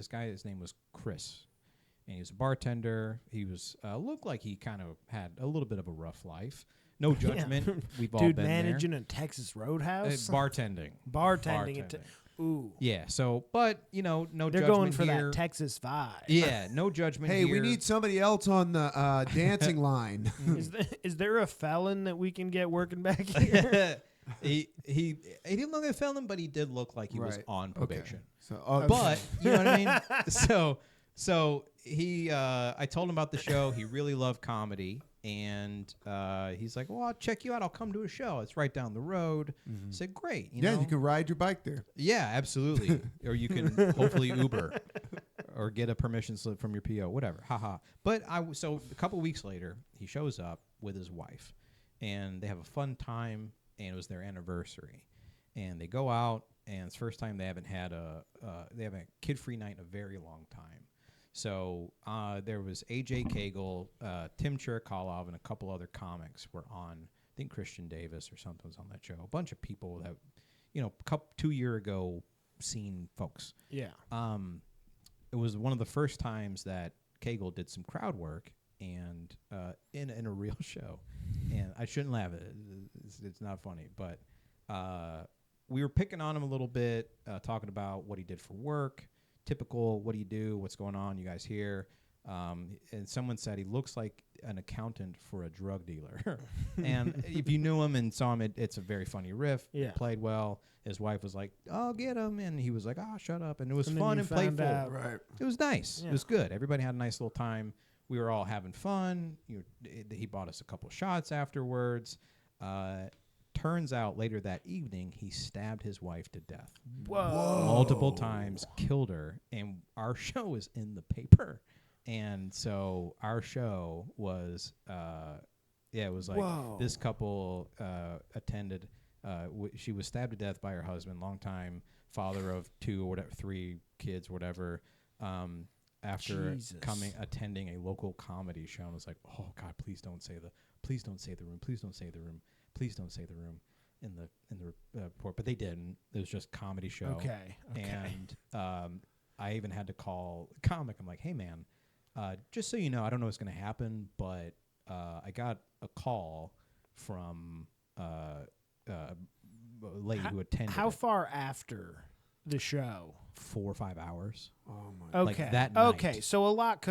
guy, his name was Chris. And he was a bartender. He was looked like he kind of had a little bit of a rough life. No judgment. Yeah. We've all been managing there. a Texas Roadhouse. Bartending. Ooh. Yeah. So, but no They're judgment going for here. that Texas vibe. Yeah. No judgment. Hey, here. we need somebody else on the dancing line. Is there a felon that we can get working back here? He didn't look like a felon, but he did look like he was on probation. Okay. So, but you know what I mean. So he, I told him about the show. He really loved comedy, and he's like, "Well, I'll check you out. I'll come to a show. It's right down the road." Mm-hmm. I said, "Great, you know? You can ride your bike there." Yeah, absolutely. Or you can hopefully Uber, or get a permission slip from your PO, whatever. Haha. But so a couple weeks later, he shows up with his wife, and they have a fun time, and it was their anniversary, and they go out, and it's the first time they haven't had a kid-free night in a very long time. So there was A.J. Cagle, Tim Chirikolov, and a couple other comics were on. I think Christian Davis or something was on that show. A bunch of people that, 2 years ago, seen folks. Yeah. It was one of the first times that Cagle did some crowd work, and in a real show. And I shouldn't laugh at it. It's not funny, but we were picking on him a little bit, talking about what he did for work. Typical, what do you do? What's going on? You guys here? And someone said he looks like an accountant for a drug dealer. And if you knew him and saw him, it's a very funny riff. Yeah. It played well. His wife was like, "Oh, get him," and he was like, "Oh, shut up." And it was fun and playful. Right. It was nice. Yeah. It was good. Everybody had a nice little time. We were all having fun. He bought us a couple shots afterwards. Turns out later that evening, he stabbed his wife to death. Whoa. Multiple times, killed her. And our show was in the paper. And so our show was, it was like this couple attended. She was stabbed to death by her husband, longtime father of 2 or whatever, 3 kids, whatever. After attending a local comedy show, and was like, "Oh God, please don't say the room, please don't say the room, please don't say the room in the report." But they didn't. It was just comedy show. Okay. And I even had to call the comic. I'm like, "Hey man, just so you know, I don't know what's going to happen, but I got a call from a lady who attended." How far after the show? 4 or 5 hours. Oh my! Okay. Like that night. Okay. So a lot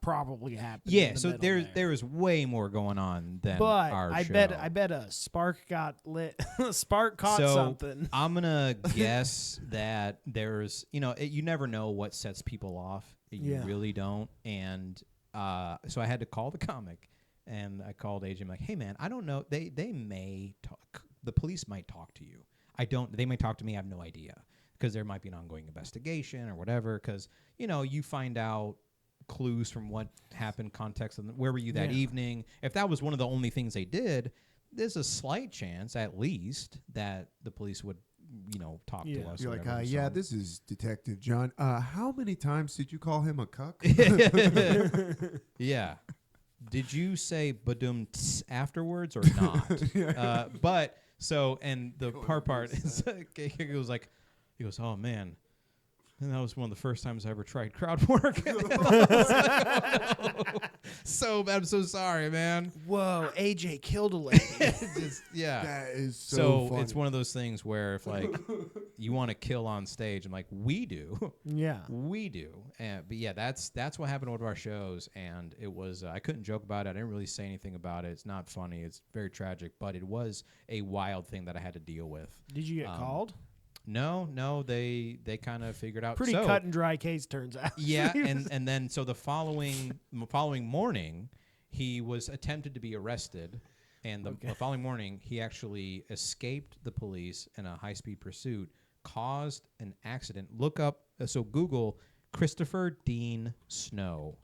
probably happened. Yeah. In the So middle there is way more going on than but our I show. bet a spark got lit. Spark caught So something. I'm gonna guess that there's, you never know what sets people off. You really don't. And so I had to call the comic, and I called AJ. I'm like, hey man, I don't know. They may talk. The police might talk to you. They may talk to me. I have no idea. Because there might be an ongoing investigation or whatever. Because, you find out clues from what happened, context, and where were you that evening. If that was one of the only things they did, there's a slight chance, at least, that the police would, talk to us. You're or like, whatever, yeah, this is Detective John. How many times did you call him a cuck? Yeah. Did you say badum tss afterwards or not? But so, and the part is, he goes, oh man, and that was one of the first times I ever tried crowd work. So I'm so sorry, man. Whoa, AJ killed a lady. That is so funny. It's one of those things where if like you want to kill on stage, I'm like, we do. Yeah. We do. But yeah, that's what happened at one of our shows, and it was I couldn't joke about it. I didn't really say anything about it. It's not funny. It's very tragic, but it was a wild thing that I had to deal with. Did you get called? No, they kind of figured out. Pretty cut and dry case, turns out. Yeah, and then so the following morning, he was attempted to be arrested, and the following morning he actually escaped the police in a high-speed pursuit, caused an accident. Look up, so Google Christopher Dean Snow,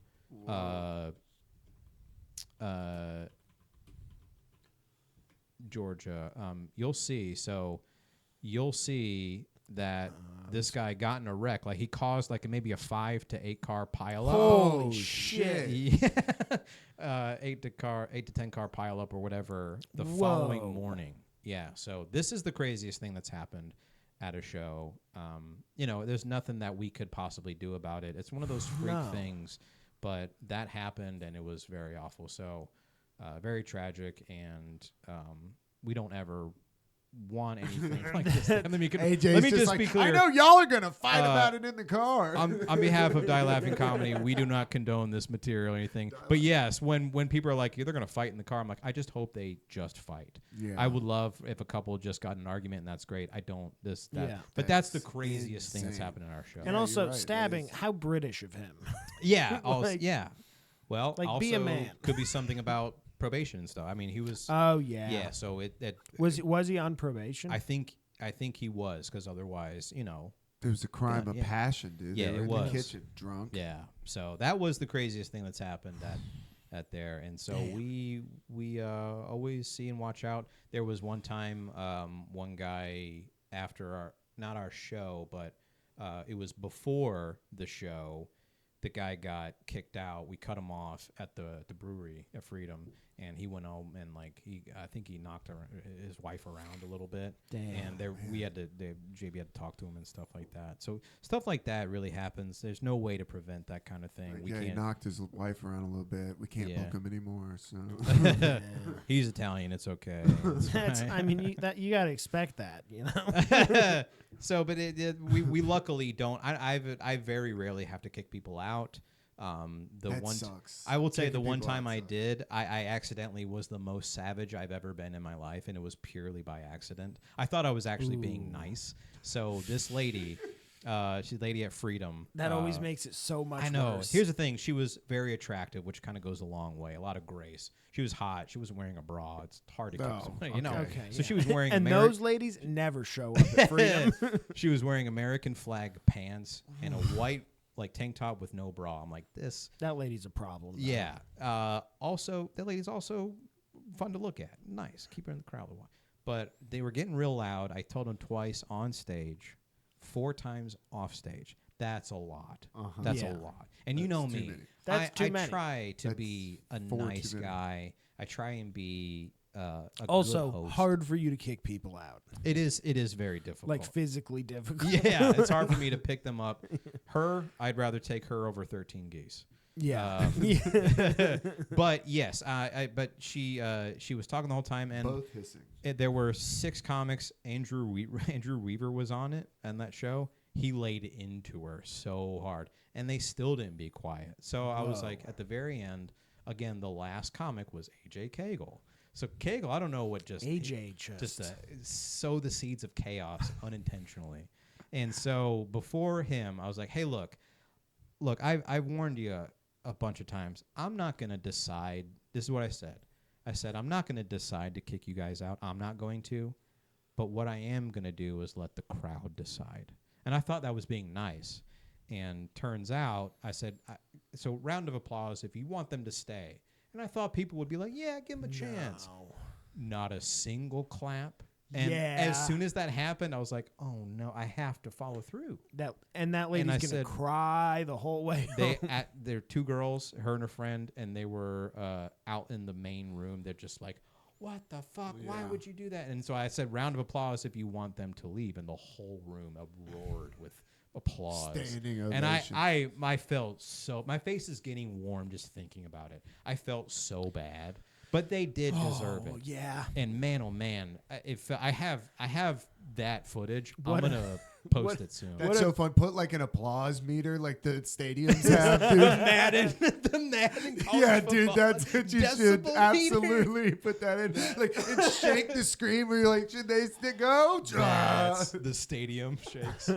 Georgia. You'll see that this guy got in a wreck. Like he caused like maybe a 5 to 8 car pileup. Holy shit! Yeah, 8 to 10 car pileup or whatever the following morning. Yeah. So this is the craziest thing that's happened at a show. There's nothing that we could possibly do about it. It's one of those freak things, but that happened and it was very awful. So very tragic, and we don't ever want anything like this. Let me just be clear. I know y'all are gonna fight about it in the car. On behalf of Die Laughing Comedy, we do not condone this material or anything. But yes, when people are like, they're gonna fight in the car, I'm like, I just hope they just fight. Yeah. I would love if a couple just got in an argument, and that's great. I don't that. Yeah. But that's the craziest thing that's happened in our show. And also stabbing. How British of him. Yeah. Yeah. Well, like also be a man. Could be something about probation and stuff. I mean, he was. Oh yeah. Yeah. So it was he on probation? I think he was, because otherwise, there was a crime of passion, dude. Yeah, they were it in was the kitchen, drunk. Yeah. So that was the craziest thing that's happened at there, and so we always see and watch out. There was one time, one guy after not our show, but it was before the show. The guy got kicked out. We cut him off at the brewery at Freedom, and he went home and I think he knocked his wife around a little bit. Damn. And JB had to talk to him and stuff like that. So stuff like that really happens. There's no way to prevent that kind of thing. He knocked his wife around a little bit. We can't book him anymore. So he's Italian. It's okay. I mean, you got to expect that, So, but we luckily don't. I very rarely have to kick people out. Sucks. I will say the one time I did, I accidentally was the most savage I've ever been in my life, and it was purely by accident. I thought I was actually being nice. So this lady, she's a lady at Freedom. That always makes it so much worse. I know. Here's the thing. She was very attractive, which kind of goes a long way. A lot of grace. She was hot. She wasn't wearing a bra. It's hard to keep somebody, Okay, so she was wearing and those ladies never show up at Freedom. She was wearing American flag pants and a white tank top with no bra. I'm like, this. That lady's a problem. Though. Yeah. Also, that lady's also fun to look at. Nice. Keep her in the crowd a while. But they were getting real loud. I told them twice on stage, 4 times off stage. That's a lot. That's a lot. And you know me. That's too many. I try to be a nice guy. I try and be a also good host. Hard for you to kick people out. It is very difficult. Like physically difficult. Yeah, it's hard for me to pick them up. I'd rather take her over 13 geese. Yeah. But yes, but she was talking the whole time, and both hissing. There were 6 comics. Andrew Weaver was on it, and that show. He laid into her so hard, and they still didn't be quiet. So I was like, at the very end, again, the last comic was AJ Cagle. So Cagle, I don't know what AJ just sow the seeds of chaos unintentionally. And so before him, I was like, hey, look, I've warned you a bunch of times. I'm not going to decide. This is what I said. I said, I'm not going to decide to kick you guys out. I'm not going to. But what I am going to do is let the crowd decide. And I thought that was being nice. And turns out, I said, so round of applause if you want them to stay. And I thought people would be like, yeah, give them a chance. Not a single clap. And as soon as that happened, I was like, oh, no, I have to follow through. That lady's going to cry the whole way home. There are 2 girls, her and her friend, and they were out in the main room. They're just like, what the fuck? Yeah. Why would you do that? And so I said, round of applause if you want them to leave. And the whole room roared with applause. Standing ovation. And I felt so, my face is getting warm just thinking about it. I felt so bad. But they did deserve it. Yeah. And man, oh man, if I have that footage, I'm gonna post it soon. That's so fun. Put like an applause meter, like the stadiums have. Dude. the Madden. Yeah, dude, that's what you should absolutely put that in. Like, and shake the screen where you're like, should they go? The stadium shakes.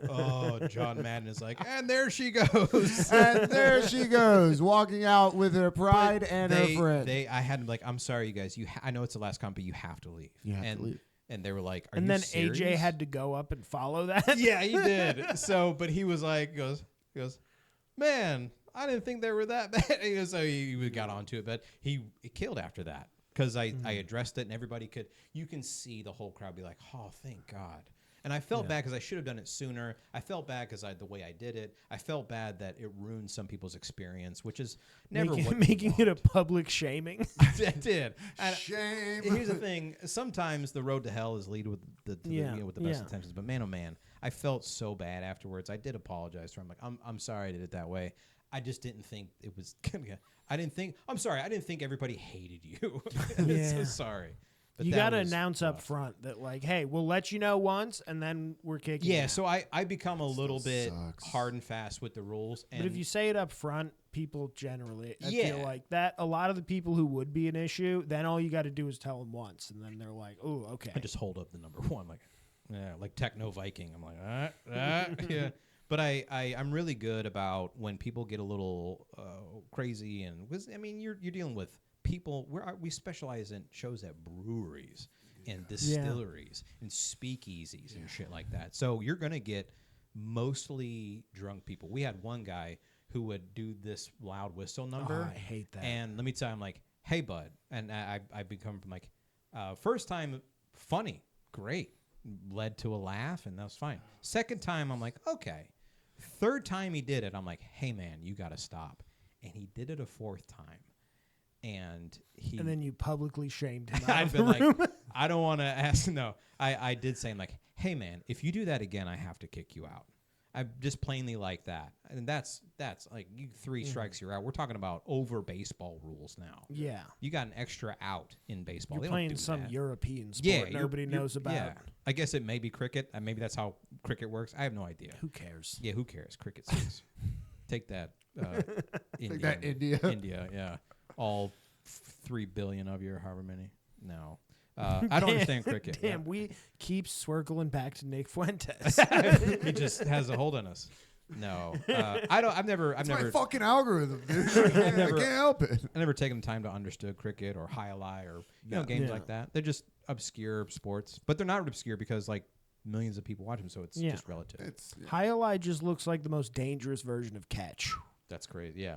Oh, John Madden is like, and there she goes. And there she goes, walking out with her pride and her friend. I had like, I'm sorry, you guys. I know it's the last comp, but you have to leave. You have to leave. And they were like, are and you then serious? AJ had to go up and follow that. Yeah, he did. So, but he was like, goes, man, I didn't think they were that bad. So he got onto it, but he killed after that because I addressed it and you can see the whole crowd be like, oh, thank God. And I felt bad because I should have done it sooner. I felt bad because the way I did it. I felt bad that it ruined some people's experience, which is never making it a public shaming. I did. Shame. Here's the thing: sometimes the road to hell is lead with the best intentions. But man, oh man, I felt so bad afterwards. I did apologize to her. I'm like, I'm sorry I did it that way. I just didn't think it was gonna. I'm sorry. I didn't think everybody hated you. So sorry. But you got to announce up front that, like, hey, we'll let you know once, and then we're kicking you out. So I become a little bit hard and fast with the rules. But if you say it up front, people generally, I feel like that, a lot of the people who would be an issue, then all you got to do is tell them once, and then they're like, oh, okay. I just hold up the number 1, like Techno Viking. I'm like, yeah. But I'm really good about when people get a little crazy, and I mean, you're dealing with people. We specialize in shows at breweries and distilleries and speakeasies and shit like that. So you're gonna get mostly drunk people. We had one guy who would do this loud whistle number. Oh, I hate that. And let me tell you, I'm like, hey, bud. And I become like, first time, funny, great. Led to a laugh, and that was fine. Second time, I'm like, okay. Third time he did it, I'm like, hey, man, you got to stop. And he did it a 4th time. And then you publicly shamed him. I've been like, I don't want to ask. No, I did say, I'm like, hey, man, if you do that again, I have to kick you out. I just plainly like that. And that's like 3 strikes, you're out. We're talking about over baseball rules now. Yeah. You got an extra out in baseball. You're they playing don't do some that. European sport nobody knows about. Yeah. I guess it may be cricket. Maybe that's how cricket works. I have no idea. Who cares? Yeah, who cares? Cricket sucks. Take that. Take that, India. India, yeah. All 3 billion of you, or however many. No. I don't understand cricket. Damn, we keep circling back to Nick Fuentes. He just has a hold on us. No, I've never. My fucking algorithm, dude. I can't help it. I've never taken the time to understand cricket or highlight or games like that. They're just obscure sports, but they're not obscure because like millions of people watch them, so it's just relative. Highlight just looks like the most dangerous version of catch. That's crazy. Yeah.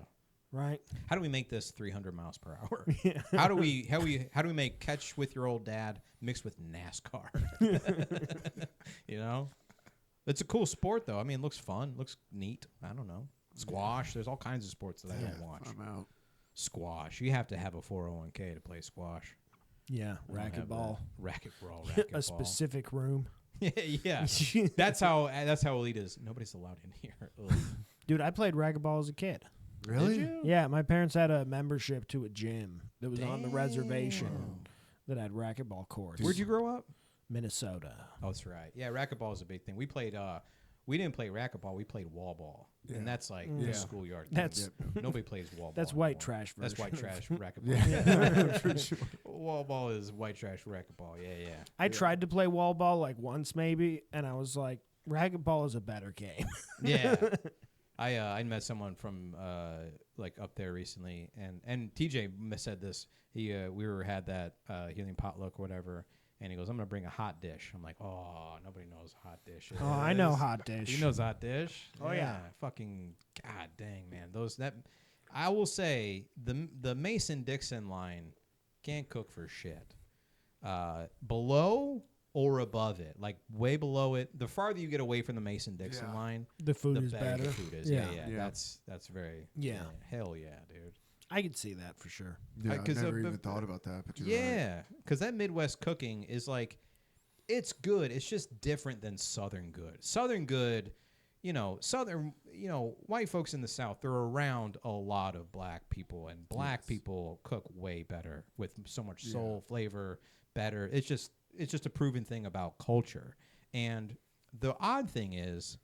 Right. How do we make this 300 miles per hour? Yeah. How do we make catch with your old dad mixed with NASCAR? It's a cool sport though. I mean, it looks fun, looks neat. I don't know. Squash. There's all kinds of sports that I don't watch. I'm out. Squash. You have to have a 401k to play squash. Yeah, racquetball. Racquetball. A specific room. Yeah. That's how elite is. Nobody's allowed in here. Dude, I played racquetball as a kid. Really? Did you? Yeah, my parents had a membership to a gym that was on the reservation that had racquetball courts. Where'd you grow up? Minnesota. Oh, that's right. Yeah, racquetball is a big thing. We played. We didn't play racquetball. We played wall ball, and that's like the schoolyard thing. That's nobody plays wall ball. That's white trash version. That's white trash racquetball. Yeah, for sure. Wall ball is white trash racquetball. Yeah. I tried to play wall ball like once maybe, and I was like, racquetball is a better game. Yeah. I met someone from like up there recently, and TJ said this. We had that healing potluck or whatever, and he goes, "I'm gonna bring a hot dish." I'm like, "Oh, nobody knows hot dish." Oh, I know hot dish. He knows hot dish. Oh yeah. Fucking god dang man, I will say the Mason-Dixon line can't cook for shit. Below or above it, like way below it. The farther you get away from the Mason-Dixon line, the food the is better better. the food is. Yeah. That's very hell yeah, dude. I could see that for sure. Yeah, I never even thought about that, but you're right. Because that Midwest cooking is like, it's good. It's just different than Southern good. Southern good, white folks in the South, they're around a lot of black people, and black people cook way better with so much soul, flavor, better. It's just a proven thing about culture. And the odd thing is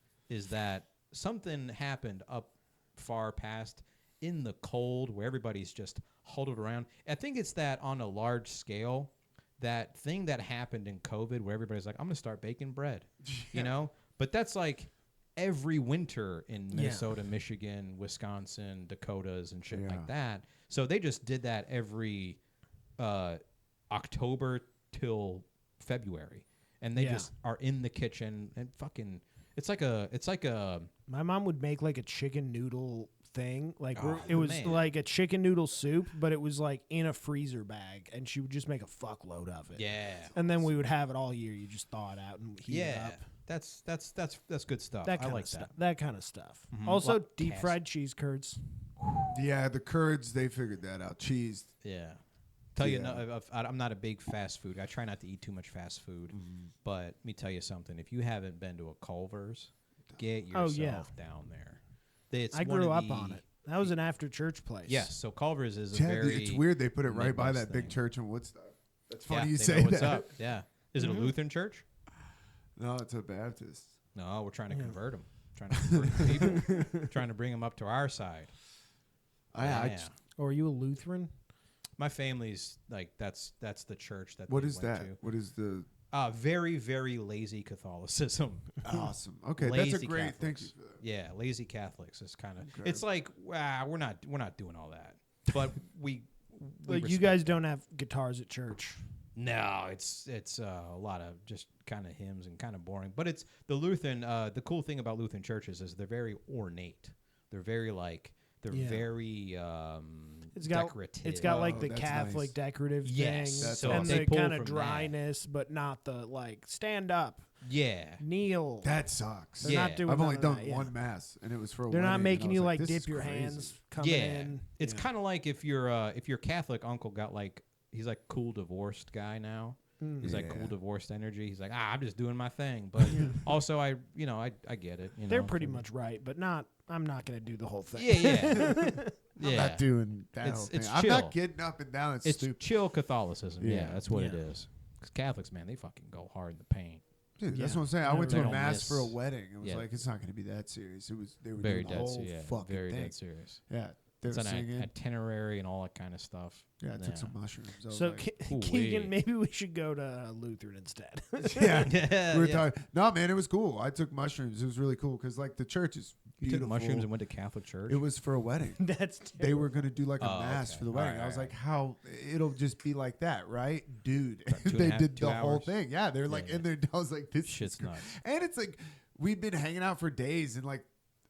that something happened up far past in the cold where everybody's just huddled around. I think it's that on a large scale, that thing that happened in COVID where everybody's like, I'm going to start baking bread, But that's like every winter in Minnesota, Michigan, Wisconsin, Dakotas, and shit like that. So they just did that every October till February. And they just are in the kitchen and fucking... It's like a... My mom would make like a chicken noodle thing. Like it was like a chicken noodle soup, but it was like in a freezer bag, and she would just make a fuckload of it. Yeah. And then we would have it all year. You just thaw it out and heat it up. That's good stuff. That kind I like of stuff. that. That kind of stuff. Mm-hmm. Also, deep fried cheese curds. Yeah, the curds, they figured that out. Cheese. Yeah. I'm not a big fast food. I try not to eat too much fast food. Mm-hmm. But let me tell you something. If you haven't been to a Culver's, get yourself down there. I grew up on it. That was an after church place. Yes. So Culver's is it's weird they put it right by that big church in Woodstock. That's funny you say what's that. Up. Yeah. Is it a Lutheran church? No, it's a Baptist. No, we're trying to convert them. Trying to convert the people. Trying to bring them up to our side. Or are you a Lutheran? My family's like that's the church that. What they is went that? To. What is the? Very, very lazy Catholicism. Awesome. Okay, lazy that's a great Catholics. thank you for that. Yeah, lazy Catholics is kind of. Okay. It's like we're not doing all that, but we like you guys don't have guitars at church. No, it's a lot of just kind of hymns and kind of boring. But it's the Lutheran. The cool thing about Lutheran churches is they're very ornate. They're very very decorative. It's got like the Catholic decorative thing, and the kind of dryness, but not the like stand up. Yeah, kneel. That sucks. They're not doing I've only done that, one mass, and it was for a They're wedding, not making you like this dip your hands coming in. It's kind of like if your Catholic uncle got like he's like cool divorced guy now. He's like cool divorced energy. He's like, I'm just doing my thing. But also I get it. They're pretty much right, but I'm not going to do the whole thing. I'm not doing that whole thing. I'm not getting up and down. It's stupid. Chill Catholicism. Yeah, that's what it is. Because Catholics, man, they fucking go hard in the paint. Dude, that's what I'm saying. I went to a mass for a wedding. It was like, it's not going to be that serious. They were very doing the whole fucking very thing. dead serious. Yeah. It's an itinerary and all that kind of stuff. Yeah, I took some mushrooms. So, Keegan, maybe we should go to Lutheran instead. We were talking. No, man, it was cool. I took mushrooms. It was really cool because, like, the church is beautiful. You took mushrooms and went to Catholic church? It was for a wedding. They were going to do, like, a mass for the wedding. Right, I was like, how? It'll just be like that, right? Dude. They did the whole thing. Yeah, they're, like, in there. I was like, this shit's nuts. And it's like, we've been hanging out for days and, like,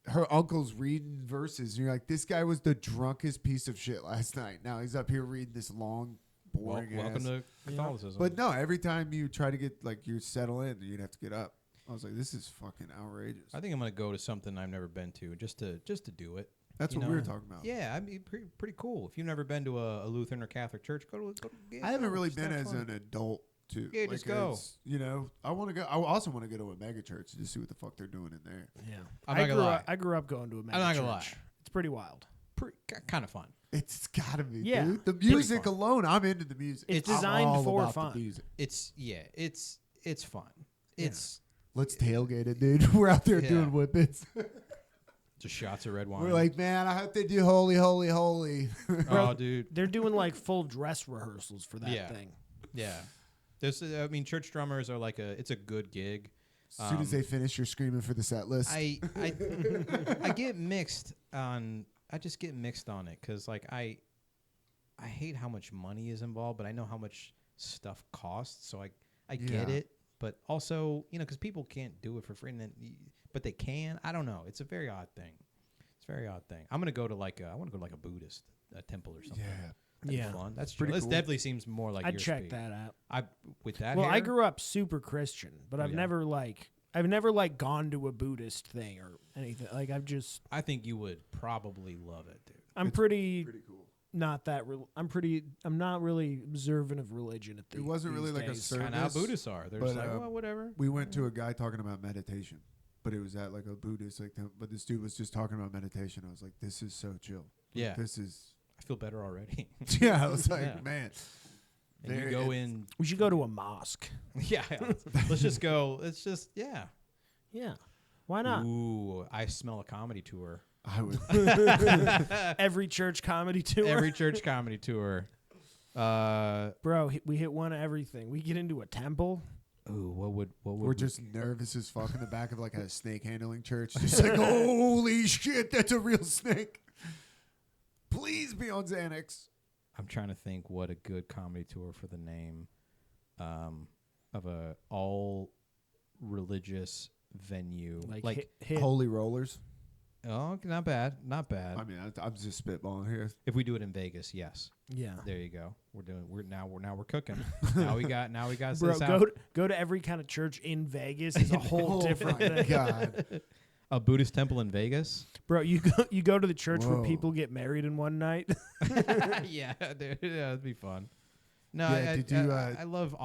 her uncle's reading verses, and you're like, this guy was the drunkest piece of shit last night. Now he's up here reading this long, boring welcome to Catholicism. But no, every time you try to get, like, you settle in, you'd have to get up. I was like, this is fucking outrageous. I think I'm going to go to something I've never been to just to do it. That's what we were talking about. Yeah, I mean, pretty cool. If you've never been to a Lutheran or Catholic church, go to I haven't really been as an adult. Yeah, just go. I want to go. I also want to go to a mega church to see what the fuck they're doing in there. Yeah, I grew up going to a mega church. I'm not gonna lie. It's pretty wild. kind of fun. It's gotta be, Yeah. dude. The music alone, I'm into the music. It's designed for fun. It's fun. It's let's tailgate it, dude. We're out there doing whippets. Just shots of red wine. We're like, man, I hope they do holy, holy, holy. Oh, dude, they're doing like full dress rehearsals for that thing. Yeah, church drummers are like it's a good gig. As soon as they finish, you're screaming for the set list. I get mixed on. I just get mixed on it because like I hate how much money is involved, but I know how much stuff costs, so I get it. But also, because people can't do it for free, but they can. I don't know. It's a very odd thing. I'm gonna go to like a Buddhist temple or something. Yeah. That'd be fun. That's pretty. This definitely seems more like. I'd check that out. Well, I grew up super Christian, but I've never gone to a Buddhist thing or anything. Like I think you would probably love it, dude. I'm pretty cool. Not that. I'm not really observant of religion at the. It wasn't really like a days. service. Kind of how Buddhists are. They're just like, well, whatever. We went to a guy talking about meditation, but it was at like a Buddhist but this dude was just talking about meditation. I was like, this is so chill. Yeah. This is. I feel better already. Yeah, I was like, man. And you go in. We should go to a mosque. Yeah. Let's just go. It's just Yeah. Why not? Ooh, I smell a comedy tour. I would. Every church comedy tour. Bro, we hit one of everything. We get into a temple. Ooh, what would we're just nervous as fuck in the back of like a snake handling church. Just like, holy shit, that's a real snake. Please be on Xanax. I'm trying to think what a good comedy tour for the name of a all religious venue like Holy Rollers. Oh, not bad. I mean, I'm just spitballing here. If we do it in Vegas, yes. Yeah. There you go. We're cooking. now we got Bro, go to every kind of church in Vegas is a whole different thing. God. A Buddhist temple in Vegas? Bro, you go to the church where people get married in one night. Yeah, dude, that'd be fun. No, I love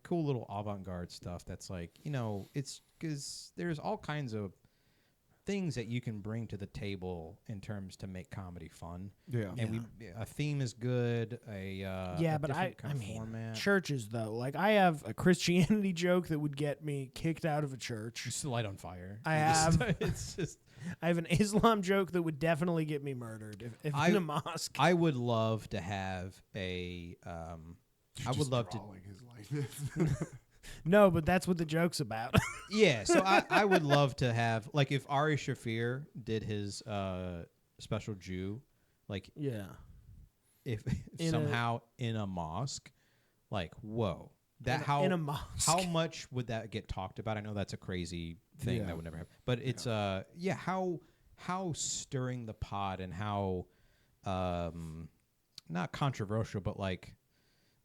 cool little avant-garde stuff that's like, it's because there's all kinds of things that you can bring to the table in terms to make comedy fun. Yeah. And a theme is good, format. Churches though, like I have a Christianity joke that would get me kicked out of a church. Just light on fire. I have an Islam joke that would definitely get me murdered if in a mosque. I would love to have a I would love to his life. No, but that's what the joke's about. Yeah, so I would love to have, like, if Ari Shaffir did his special Jew, like, if somehow in a mosque, like, whoa, in a mosque, how much would that get talked about? I know that's a crazy thing that would never happen, but it's how stirring the pot and how not controversial, but like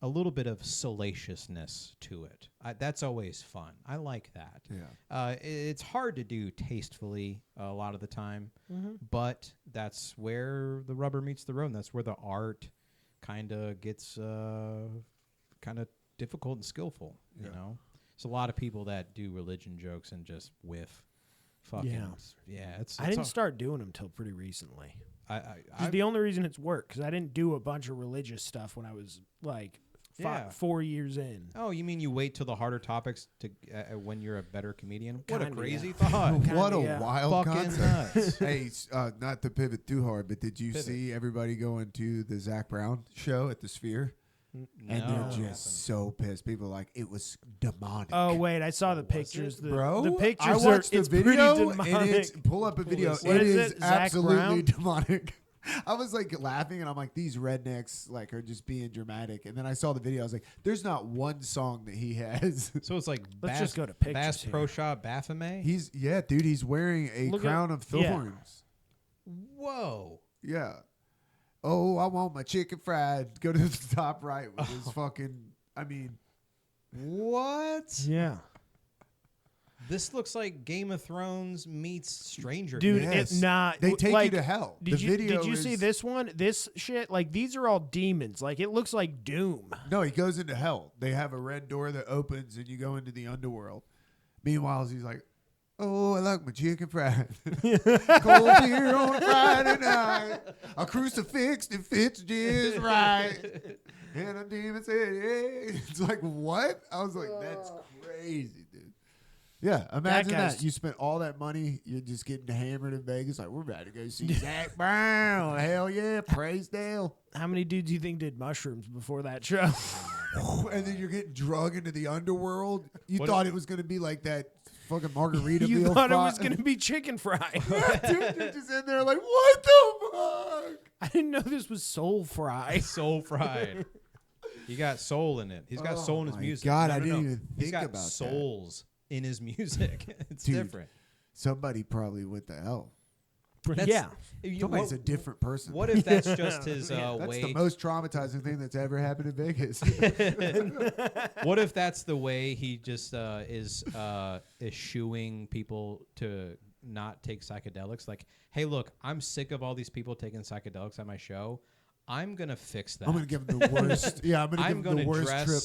a little bit of salaciousness to it. That's always fun. I like that. Yeah. It's hard to do tastefully a lot of the time, but that's where the rubber meets the road. And that's where the art kind of gets kind of difficult and skillful. You know, there's a lot of people that do religion jokes and just whiff. Fucking I didn't start doing them till pretty recently. I the only reason it's worked because I didn't do a bunch of religious stuff when I was like 4 years in. Oh, you mean you wait till the harder topics to when you're a better comedian? What a crazy thought! What a wild fucking concept! Nuts. Hey, not to pivot too hard, but did you see everybody going to the Zach Brown show at the Sphere? No. And they're just so pissed. People are like, it was demonic. Oh wait, I saw the pictures, bro. The pictures I watched it's the video, pretty demonic. and pull up a video. What it is is absolutely Brown? demonic. I was like laughing, and I'm like, these rednecks like are just being dramatic. And then I saw the video. I was like, there's not one song that he has. So it's like let's just go to pictures. Bass Pro Shop Baphomet. Dude. He's wearing a crown of thorns. Whoa. Yeah. Oh, I want my chicken fried. Go to the top right with his fucking. I mean, what? Yeah. This looks like Game of Thrones meets Stranger Dude, Things. it's not. They take you to hell. Did you see this one? This shit, like these are all demons. Like it looks like Doom. No, he goes into hell. They have a red door that opens and you go into the underworld. Meanwhile, he's like, Oh, I like my chicken fried. Cold beer on a Friday night. A crucifix that fits just right. And a demon said, hey. It's like, what? I was like, that's crazy, dude. Yeah, imagine that. You spent all that money. You're just getting hammered in Vegas. Like, we're about to go see Zach Brown. Hell yeah. Praise Dale. How many dudes you think did mushrooms before that show? And then you're getting drug into the underworld. You thought it was going to be like that fucking margarita meal. You thought it was going to be chicken fry. Yeah, dude, you're just in there like, what the fuck? I didn't know this was soul fry. Soul fried. He got soul in it. He's got soul in his music. God, I didn't even think about that. He's got souls in his music. It's Dude, different. Somebody probably went to hell. Yeah. Somebody's a different person. What if that's just his that's way? the most traumatizing thing that's ever happened in Vegas. What if that's the way he just is eschewing people to not take psychedelics? Like, hey, look, I'm sick of all these people taking psychedelics at my show. I'm gonna fix that. I'm gonna give him the worst. Yeah, I'm gonna give him the worst dress trip.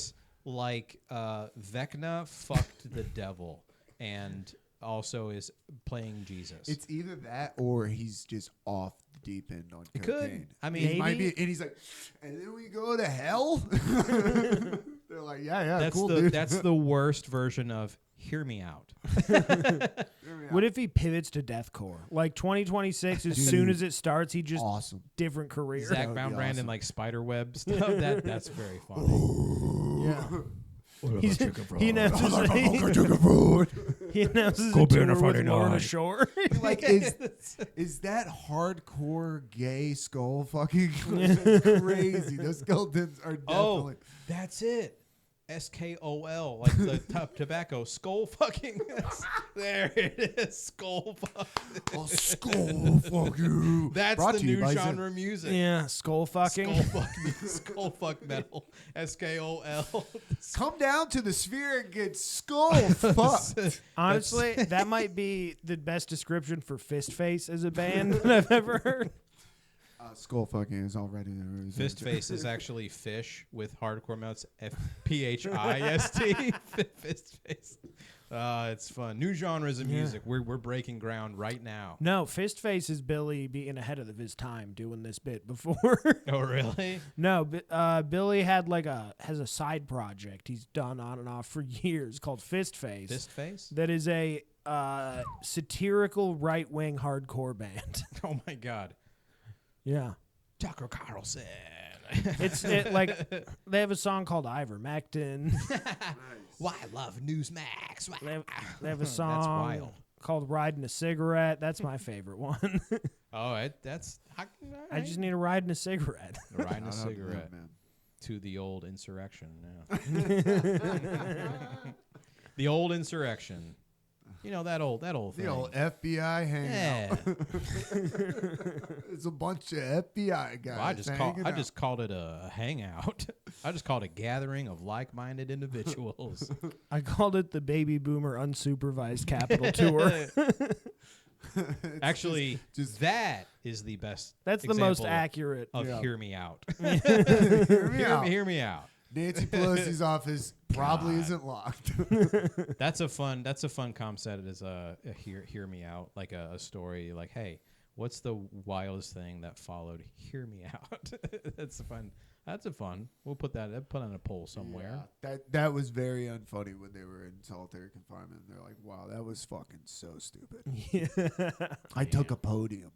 Like Vecna fucked the devil and also is playing Jesus. It's either that or he's just off the deep end on It cocaine. could. I mean, He might be, and he's like, and then we go to hell. They're like, yeah, that's cool, the dude. that's the worst version of hear me out. What if he pivots to deathcore? Like 2026, as Dude, soon as it starts, he just awesome. different career. Zach would Brown be Brand awesome. and like spider web stuff. That's very funny. Yeah. He announces a tour with Lorna Shore. like, is that hardcore gay skull fucking? That's crazy. Those skeletons are definitely. That's it. SKOL, like the top tobacco skull fucking. There it is, skull fuck. Oh, skull fuck you. That's Brought the to you new by genre music. Yeah, skull fucking. Skull fuck metal. SKOL. Come down to the sphere and get skull fucked. Honestly, that might be the best description for Fist Face as a band that I've ever heard. Skull fucking is already there. Fist Face is actually fish with hardcore melts. FPHIST. Fist Face. It's fun. New genres of music. We're breaking ground right now. No, Fist Face is Billy being ahead of his time doing this bit before. Oh, really? No, Billy has a side project he's done on and off for years called Fist Face. Fist Face? That is a satirical right-wing hardcore band. Oh, my God. Yeah. Tucker Carlson. Like they have a song called Ivermectin. Why I love Newsmax. They have a song That's wild. called Riding a Cigarette. That's my favorite one. Oh, I just need a ride and a cigarette. Riding a cigarette to the old insurrection. Yeah. The old insurrection. You know, that old thing. The old FBI hangout. Yeah. It's a bunch of FBI guys. Well, I just called it a hangout. I just called it a gathering of like-minded individuals. I called it the Baby Boomer Unsupervised Capital Tour. Actually, that is the best. That's the most accurate of Hear Me Out. Hear me out. Nancy Pelosi's office probably isn't locked. That's a fun concept. Is hear me out, like a story. Like, hey, what's the wildest thing that followed? Hear me out. That's a fun. We'll put on a poll somewhere. Yeah, that was very unfunny when they were in solitary confinement. They're like, wow, that was fucking so stupid. Yeah. I took a podium.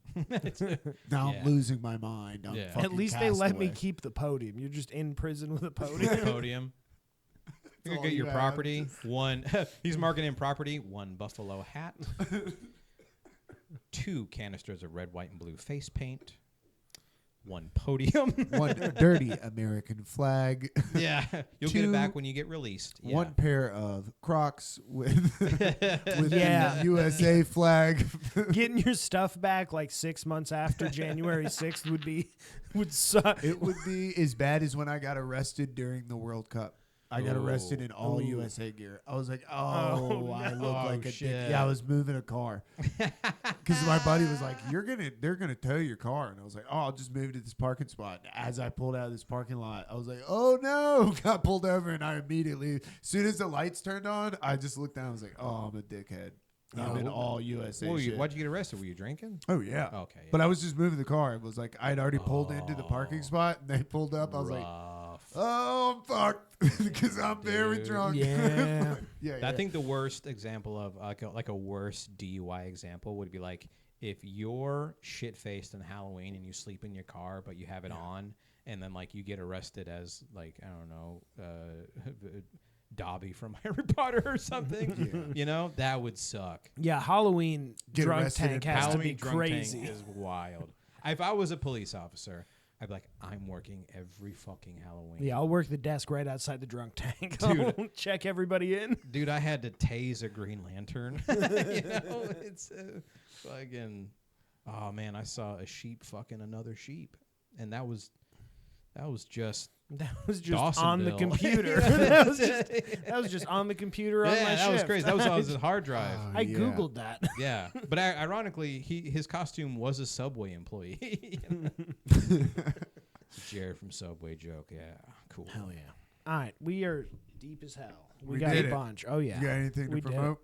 Now I'm losing my mind. I'm fucking At least they let me keep the podium. You're just in prison with a podium. Podium. You're gonna get your property. One. He's marketing property. 1 buffalo hat. 2 canisters of red, white, and blue face paint. 1 podium. 1 dirty American flag. Yeah. You'll get it back when you get released. Yeah. 1 pair of Crocs with the USA flag. Getting your stuff back like 6 months after January 6th would suck. It would be as bad as when I got arrested during the World Cup. I got arrested in all USA gear. I was like, I look like a dick. Yeah, I was moving a car. Because my buddy was like, they're gonna tow your car. And I was like, I'll just move to this parking spot. As I pulled out of this parking lot, I was like, oh no, got pulled over. And I immediately, as soon as the lights turned on, I just looked down. I was like, oh, I'm a dickhead. I'm in all USA shit. Why'd you get arrested? Were you drinking? Oh yeah. Okay. But I was just moving the car. It was like I'd already pulled into the parking spot, and they pulled up. I was like, "Oh, I'm fucked," because I'm very drunk. Yeah. I think the worst example of like a worst DUI example would be like if you're shit faced on Halloween and you sleep in your car, but you have it on, and then like you get arrested as like I don't know. Dobby from Harry Potter or something, you know, that would suck. Yeah, Halloween drunk tank has to be crazy. Is wild. If I was a police officer, I'd be like, I'm working every fucking Halloween. Yeah, I'll work the desk right outside the drunk tank. Dude, check everybody in. Dude, I had to tase a Green Lantern. You know, it's fucking. Oh man, I saw a sheep fucking another sheep, and that was just. That was just Dawsonville. On the computer. that was just on the computer on my shift. That was crazy. That was on his hard drive. I Googled that. Yeah. But ironically, his costume was a Subway employee. Jared from Subway joke. Yeah. Cool. Hell yeah. All right. We are deep as hell. We got did a it. bunch. Oh, yeah. You got anything to promote?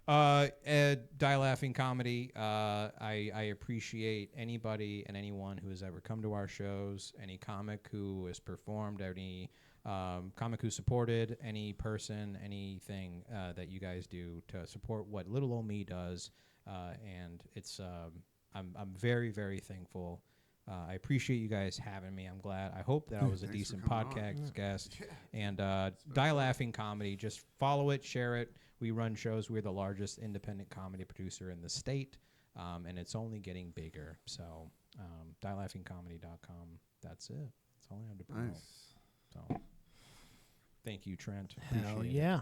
Die Laughing Comedy. I appreciate anybody and anyone who has ever come to our shows, any comic who has performed, any comic who supported, any person, anything that you guys do to support what little old me does. And it's I'm very, very thankful. I appreciate you guys having me. I'm glad. I hope that I was a decent podcast guest. Yeah. And Die Laughing Comedy, just follow it, share it. We run shows. We're the largest independent comedy producer in the state, and it's only getting bigger. So, DieLaughingComedy.com. That's it. That's all I have to promote. Nice. So, thank you, Trent. Hell yeah.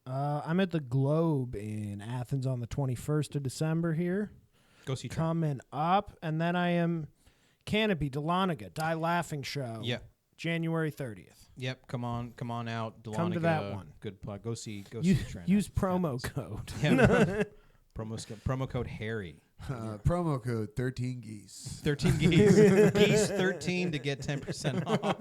I'm at the Globe in Athens on the 21st of December here. Go see Trent. Coming up, and then I am Canopy, Dahlonega, Die Laughing Show. Yep. January 30th. Yep, come on out. Dahlonega, come to that one. Good plug. Go see Trent. Use promo code. Yeah, promo code Harry. Promo code 13 geese. 13 geese. Geese 13 to get 10% off.